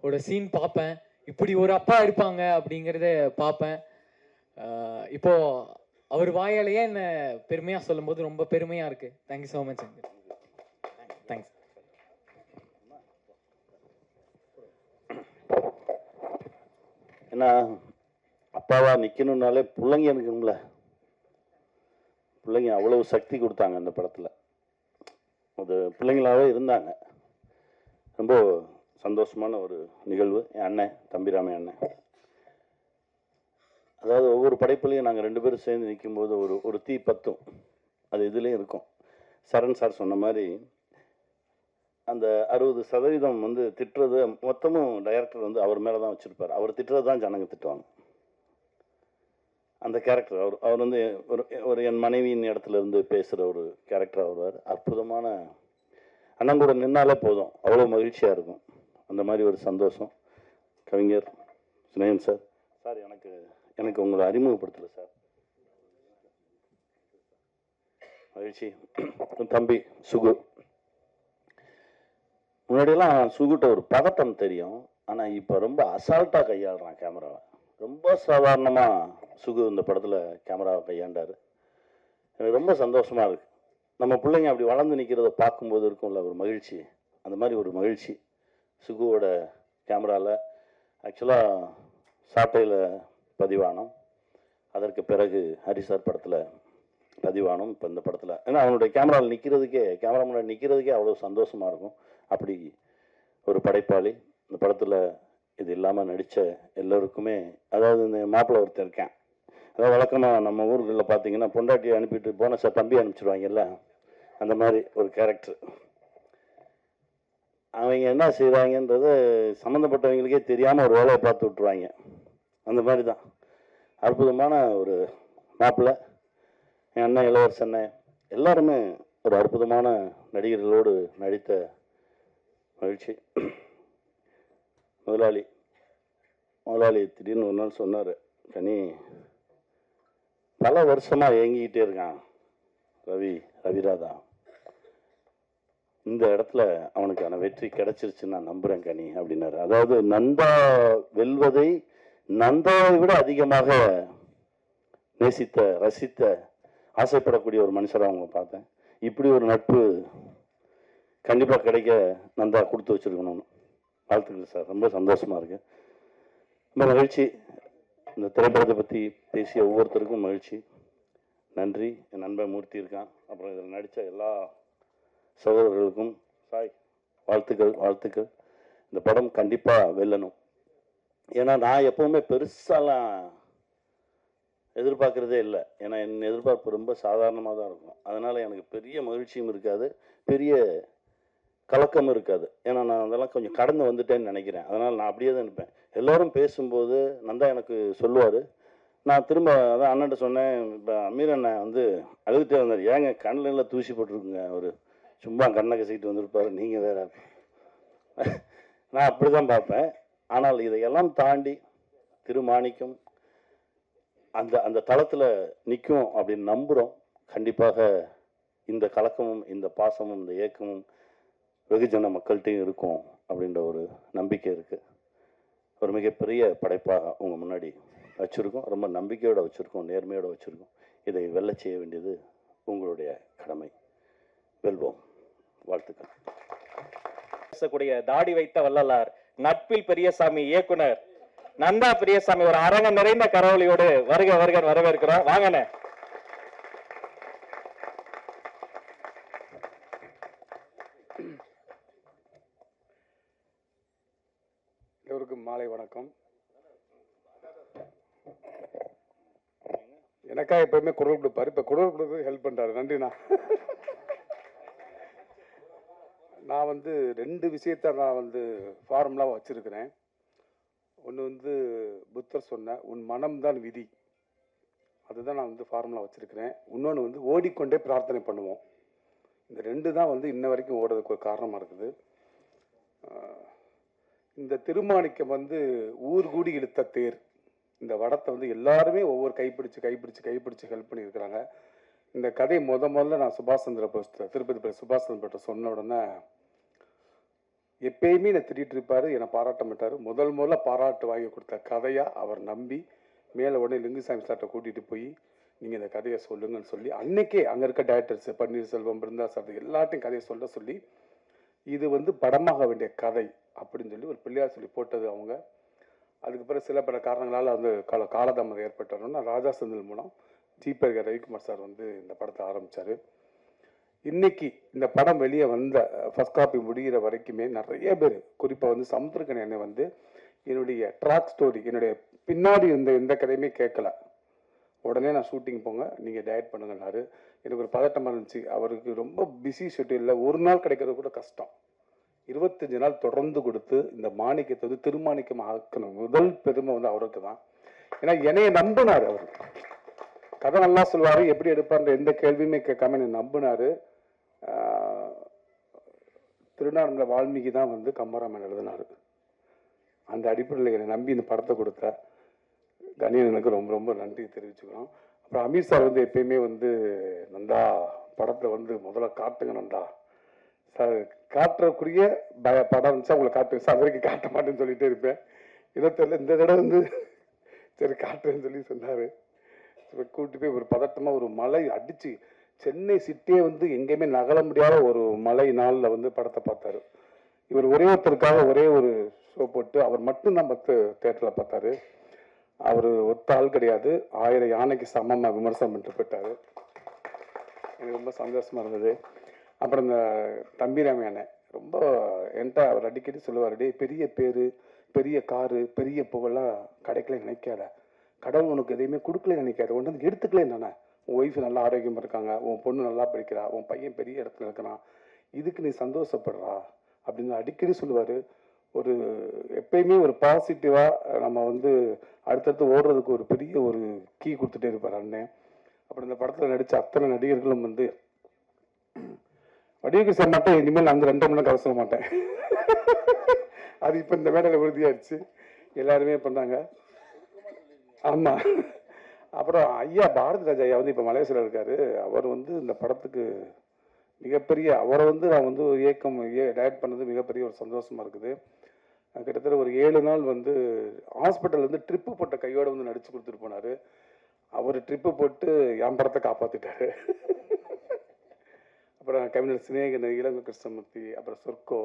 ஓட சீன் பார்ப்பேன். இப்படி ஒரு அப்பா இருப்பாங்க அப்படிங்கிறத பார்ப்பேன். இப்போ அவர் வாயாலேயே என்ன பெருமையாக சொல்லும்போது ரொம்ப பெருமையாக இருக்கு. Thank you so much uncle. Thanks. ஏன்னா அப்பாவா நிற்கணும்னாலே பிள்ளைங்க இருக்கணும்ல. பிள்ளைங்க அவ்வளவு சக்தி கொடுத்தாங்க அந்த படத்தில். அது பிள்ளைங்களாகவே இருந்தாங்க. ரொம்ப சந்தோஷமான ஒரு நிகழ்வு. என் அண்ணன் தம்பிராமன் அண்ணன், அதாவது ஒவ்வொரு படைப்புலையும் நாங்கள் 2 பேரும் சேர்ந்து நிற்கும்போது ஒரு தீ பத்தும். அது இதுலேயும் இருக்கும். சரண் சார் சொன்ன மாதிரி அந்த 60% வந்து திட்டுறது மொத்தமும் டைரக்டர் வந்து அவர் மேலே தான் வச்சுருப்பார். அவர் திட்டுறது தான் ஜனங்க திட்டுவாங்க. அந்த கேரக்டர் அவர் வந்து ஒரு என் மனைவியின் இடத்துல இருந்து பேசுகிற ஒரு கேரக்டர் வருவார். அற்புதமான அண்ணன் கூட நின்னாலே போதும், அவ்வளோ மகிழ்ச்சியாக இருக்கும். அந்த மாதிரி ஒரு சந்தோஷம். கவிஞர் சுனேன் சார், எனக்கு உங்களை அறிமுகப்படுத்தலை சார், மகிழ்ச்சி. தம்பி சுகு, முன்னாடியெல்லாம் சுகுட்ட ஒரு பதட்டம் தெரியும். ஆனால் இப்போ ரொம்ப அசால்ட்டாக கையாளுறான் கேமராவை. ரொம்ப சாதாரணமாக சுகு இந்த படத்தில் கேமராவை கையாண்டார். எனக்கு ரொம்ப சந்தோஷமாக இருக்குது. நம்ம பிள்ளைங்க அப்படி வளர்ந்து நிற்கிறத பார்க்கும்போது இருக்கும்ல ஒரு மகிழ்ச்சி. அந்த மாதிரி ஒரு மகிழ்ச்சி சுகுவோட கேமராவில். ஆக்சுவலாக சாட்டையில் பதிவானோம், அதற்கு பிறகு ஹரிசார் படத்தில் பதிவானோம். இப்போ இந்த படத்தில் ஏன்னா அவனுடைய கேமராவில் கேமரா முன்னாடி நிற்கிறதுக்கே அவ்வளோ சந்தோஷமாக இருக்கும். அப்படி ஒரு படைப்பாளி. இந்த படத்தில் இது இல்லாமல் நடித்த எல்லோருக்குமே, அதாவது இந்த மாப்பிள்ளை ஒருத்தர் இருக்கேன், அதாவது வழக்கமாக நம்ம ஊர்களில் பார்த்தீங்கன்னா பொண்டாட்டியை அனுப்பிட்டு போனஸை தம்பி அனுப்பிச்சிடுவாங்கல்ல, அந்த மாதிரி ஒரு கேரக்டர். அவங்க என்ன செய்கிறாங்கன்றது சம்மந்தப்பட்டவங்களுக்கே தெரியாமல் ஒரு வேலையை பார்த்து விட்டுருவாங்க. அந்த மாதிரி தான் அற்புதமான ஒரு மாப்பிள்ளை. என் அண்ணன் இளவரச அண்ணன் எல்லாருமே ஒரு அற்புதமான நடிகர்களோடு நடித்த மகிழ்ச்சி. முதலாளி திடீர்னு ஒரு நாள் சொன்னார், கனி பல வருஷமாக ஏங்கிக்கிட்டே இருக்கான் ரவிராதா, இந்த இடத்துல அவனுக்கான வெற்றி கிடைச்சிருச்சுன்னு நான் நம்புகிறேன் கனி அப்படின்னாரு. அதாவது நந்தா வெல்வதை நந்தாவை விட அதிகமாக நேசித்த ரசித்த ஆசைப்படக்கூடிய ஒரு மனுஷராக அவங்க பார்த்தேன். இப்படி ஒரு நட்பு கண்டிப்பாக கிடைக்க நந்தா கொடுத்து வச்சுருக்கணும்னு வாழ்த்துக்கள் சார். ரொம்ப சந்தோஷமாக இருக்குது, ரொம்ப மகிழ்ச்சி. இந்த திரைப்படத்தை பற்றி பேசிய ஒவ்வொருத்தருக்கும் மகிழ்ச்சி, நன்றி. என் நண்பன் மூர்த்தி இருக்கான், அப்புறம் இதில் நடித்த எல்லா சகோதரர்களுக்கும் சாய் வாழ்த்துக்கள். இந்த படம் கண்டிப்பாக வெல்லணும். ஏன்னா நான் எப்போவுமே பெருசாலாம் எதிர்பார்க்குறதே இல்லை. ஏன்னா என் எதிர்பார்ப்பு ரொம்ப சாதாரணமாக தான் இருக்கும். அதனால் எனக்கு பெரிய மகிழ்ச்சியும் இருக்காது, பெரிய கலக்கம் இருக்காது. ஏன்னா நான் அதெல்லாம் கொஞ்சம் கடந்து வந்துட்டேன்னு நினைக்கிறேன். அதனால் நான் அப்படியே தான் இருப்பேன். எல்லோரும் பேசும்போது நந்தா எனக்கு சொல்லுவார், நான் திரும்ப அதான் அண்ணன்ட்ட சொன்னேன். இப்போ அமீர் அண்ணன் வந்து அழுதுகிட்டே வந்தார், ஏங்க கண்ணில் தூசி போட்டிருக்குங்க, அவர் சும்மா கண்ணை கசிக்கிட்டு வந்திருப்பார், நீங்கள் வேற. நான் அப்படி தான் பார்ப்பேன். ஆனால் இதையெல்லாம் தாண்டி திருமாணிக்கம் அந்த அந்த தளத்தில் நிற்கும் அப்படின்னு நம்புகிறோம். கண்டிப்பாக இந்த கலக்கமும் இந்த பாசமும் இந்த ஏக்கமும் வெகுஜன மக்கள்கிட்டையும் இருக்கும் அப்படின்ற ஒரு நம்பிக்கை இருக்குது. ஒரு மிகப்பெரிய படைப்பாக உங்கள் முன்னாடி வச்சுருக்கோம். ரொம்ப நம்பிக்கையோடு வச்சுருக்கோம், நேர்மையோடு வச்சுருக்கோம். இதை வெல்ல செய்ய வேண்டியது உங்களுடைய கடமை. வெல்வோம். வாழ்த்துக்கள். பேசக்கூடிய தாடி வைத்த வள்ளலார் நட்பில் பெரியசாமி இயக்குனர் நந்தா பெரியசாமி ஒரு அரங்கம் நிறைந்த கரவொலியோடு வருக வரவேற்கிறோம். வாங்கண்ணே. எல்லோருக்கும் மாலை வணக்கம். எனக்கா எப்பயுமே குரல் கொடுப்பாரு, இப்போ குரல் கொடுத்து ஹெல்ப் பண்ணுறாரு. நன்றிண்ணா. நான் வந்து 2 விஷயத்த நான் வந்து ஃபார்முலாவாக வச்சுருக்கிறேன். ஒன்று வந்து புத்தர் சொன்ன உன் மனம்தான் விதி, அதுதான் நான் வந்து ஃபார்முலா வச்சுருக்கிறேன். இன்னொன்று வந்து ஓடிக்கொண்டே பிரார்த்தனை பண்ணுவோம். இந்த 2 தான் வந்து இன்ன வரைக்கும் ஓடுறதுக்கு ஒரு காரணமாக இருக்குது. இந்த திருமாணிக்கம் வந்து ஊர் கூடி இழுத்த தேர், இந்த வடத்தை வந்து எல்லாருமே ஒவ்வொரு கைப்பிடிச்சு ஹெல்ப் பண்ணியிருக்கிறாங்க. இந்த கதை முதல்ல நான் சுபாஷ் சந்திர போஸ், திருப்பதி சுபாஷ் சந்திர போஸ் சொன்ன உடனே எப்பயுமே என்னை திட்டிகிட்டு இருப்பார், என்னை பாராட்ட மாட்டார். முதல்ல பாராட்டு வாங்கி கொடுத்த கதையாக அவர் நம்பி மேலே உடனே லிங்குசாமி சார்ட்ட கூட்டிகிட்டு போய் நீங்கள் இந்த கதையை சொல்லுங்கன்னு சொல்லி அன்னைக்கே அங்கே இருக்க டேரக்டர்ஸ் பன்னீர்செல்வம், பிருந்தா சார் எல்லாத்தையும் கதையை சொல்ல சொல்லி இது வந்து படமாக வேண்டிய கதை அப்படின்னு சொல்லி ஒரு பிள்ளையார் சொல்லி போட்டது அவங்க. அதுக்கு பிறகு சில பல காரணங்களால் வந்து காலதாமதம் ஏற்பட்டோன்னா ராஜா செந்தில் மூலம் ஜிபே ரவிக்குமார் சார் வந்து இந்த படத்தை ஆரம்பித்தார். இன்னைக்கு இந்த படம் வெளியே வந்த ஃபர்ஸ்ட் காப்பி முடிகிற வரைக்குமே நிறைய பேர், குறிப்பாக வந்து சமுத்திரக்கணி என்னை வந்து என்னுடைய ட்ராக் ஸ்டோரி, என்னுடைய பின்னாடி எந்த கதையுமே கேட்கல. உடனே நான் ஷூட்டிங் போங்க, நீங்கள் டயட் பண்ணுங்கன்னாரு. எனக்கு ஒரு பதட்டமாக இருந்துச்சு. அவருக்கு ரொம்ப பிஸி ஷெட்யூலில் ஒரு நாள் கிடைக்கிறது கூட கஷ்டம். 25 நாள் தொடர்ந்து கொடுத்து இந்த மாணிக்கத்தை வந்து திருமாணிக்கம் ஆக்கணும். முதல் பெருமை வந்து அவருக்கு தான். ஏன்னா என்னைய நம்பினார். அவர் கதை நல்லா சொல்லுவார், எப்படி எடுப்பார்ன்ற எந்த கேள்வியுமே கேட்காம என்னை நம்பினார். திருநானந்த வால்மீகி தான் வந்து கம்பராமாயணம் எழுதினார். அந்த அடிப்படையில் என்னை நம்பி இந்த படத்தை கொடுத்த கணியனுக்கு ரொம்ப ரொம்ப நன்றி தெரிவிச்சுக்கிறோம். அப்புறம் அமீர் சார் வந்து எப்பயுமே வந்து நந்தா படத்தை வந்து முதல்ல காட்டுங்க நந்தா சார், காட்டுறக்குரிய படம் இருந்துச்சா உங்களை காட்டுங்க சார், அது வரைக்கும் காட்ட மாட்டேன்னு சொல்லிட்டே இருப்பேன். ஏதோ தெரியல இந்த தடவை வந்து சரி காட்டுறேன்னு சொல்லி சொன்னார். கூப்பிட்டு போய் ஒரு பதட்டமாக ஒரு மழை அடிச்சு சென்னை சிட்டியே வந்து எங்கேயுமே நகல முடியாத ஒரு மழை நாளில் வந்து படத்தை பார்த்தாரு. இவர் ஒரே ஒருத்தருக்காக ஒரே ஒரு ஷோ போட்டு அவர் மட்டும்தான் 10 தேட்டரில் பார்த்தாரு. அவர் ஒத்த ஆள் கிடையாது, 1000 யானைக்கு சமமாக விமர்சனம் பண்ணிட்டு போயிட்டாரு. எனக்கு ரொம்ப சந்தோஷமா இருந்தது. அப்புறம் இந்த தம்பிராம யானை ரொம்ப என்கிட்ட அவர் அடிக்கடி சொல்லுவார், டே பெரிய பேரு, பெரிய காரு, பெரிய புகழெல்லாம் கிடைக்கல நினைக்காத, கடவுள் உனக்கு எதையுமே கொடுக்கல நினைக்காது, ஒன்று வந்து எடுத்துக்கல தானே. உன் ஒய்ஃப் நல்லா ஆரோக்கியமாக இருக்காங்க, உன் பொண்ணு நல்லா படிக்கிறா, உன் பையன் பெரிய இடத்துல இருக்கிறான், இதுக்கு நீ சந்தோஷப்படுறா அப்படின்னு அடிக்கடி சொல்லுவார். ஒரு எப்பயுமே ஒரு பாசிட்டிவாக நம்ம வந்து அடுத்தடுத்து ஓடுறதுக்கு ஒரு பெரிய ஒரு கீ கொடுத்துட்டே இருப்பார் அண்ணன். அப்புறம் இந்த படத்தில் நடித்த அத்தனை நடிகர்களும் வந்து வடிவகிருஷ்ணன் மட்டும் இனிமேல் நான் 2 மணி நேரம் கதை சொல்ல மாட்டேன். அது இப்போ இந்த மேடையில் உறுதியாயிடுச்சு, எல்லாருமே பண்ணாங்க. ஆமாம். அப்புறம் ஐயா பாரதி ராஜா ஐயா வந்து இப்போ மலேசியாவில் இருக்காரு. அவர் வந்து இந்த படத்துக்கு மிகப்பெரிய, அவரை வந்து நான் வந்து இயக்கம் டைரக்ட் பண்ணது மிகப்பெரிய ஒரு சந்தோஷமா இருக்குது. கிட்டத்தட்ட ஒரு 7 நாள் வந்து ஹாஸ்பிட்டல் வந்து ட்ரிப்பு போட்ட கையோட வந்து நடிச்சு கொடுத்துட்டு போனாரு. அவர் ட்ரிப்பு போட்டு என் படத்தை காப்பாத்திட்டாரு. அப்புறம் கவிஞர் சினேகன், இளங்க கிருஷ்ணமூர்த்தி, அப்புறம் சொர்க்கோ,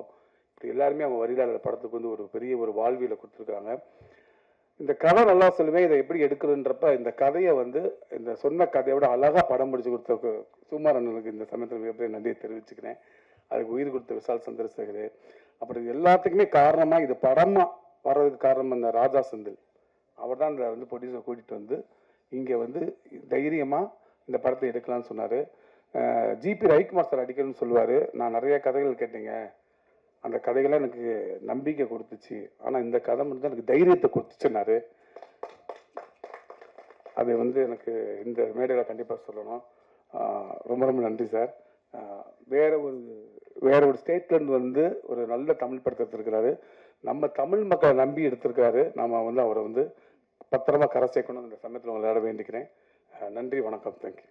இப்படி எல்லாருமே அவங்க வரியிலாளர் படத்துக்கு வந்து ஒரு பெரிய ஒரு வாழ்வியலை கொடுத்துருக்காங்க. இந்த கதை நல்லா சொல்லுவேன், இதை எப்படி எடுக்கிறதுன்றப்ப இந்த கதையை வந்து இந்த சொன்ன கதையோட அழகா படம் முடிச்சு கொடுத்த சுமார் அண்ணனுக்கு இந்த சமயத்தில் மிகப்பெரிய நன்றியை தெரிவிச்சுக்கிறேன். அதுக்கு உயிர் கொடுத்த விஷால் சந்திரசேகர். அப்புறம் இது எல்லாத்துக்குமே காரணமா இது படமா வர்றதுக்கு காரணம் இந்த ராஜா செந்தில். அவர் தான் இந்த வந்து ப்ரொடியூசர் கூட்டிட்டு வந்து இங்கே வந்து தைரியமா இந்த படத்தை எடுக்கலாம்னு சொன்னாரு. ஜிபி ரவிக்குமார் சார் அடிக்கணும்னு சொல்லுவாரு. நான் நிறைய கதைகள் கேட்டீங்க, அந்த கதைகள்லாம் எனக்கு நம்பிக்கை கொடுத்துச்சு, ஆனால் இந்த கதை மட்டும் தான் எனக்கு தைரியத்தை கொடுத்துச்சுன்னாரு. அது வந்து எனக்கு இந்த மேடையில் கண்டிப்பாக சொல்லணும். ரொம்ப ரொம்ப நன்றி சார். வேற ஒரு ஸ்டேட்லேருந்து வந்து ஒரு நல்ல தமிழ் படத்தை எடுத்திருக்கிறாரு. நம்ம தமிழ் மக்களை நம்பி எடுத்திருக்காரு. நம்ம வந்து அவரை வந்து பத்திரமா கரை சேர்க்கணும் இந்த சமயத்தில் விளையாட வேண்டிக்கிறேன். நன்றி, வணக்கம், தேங்க்யூ.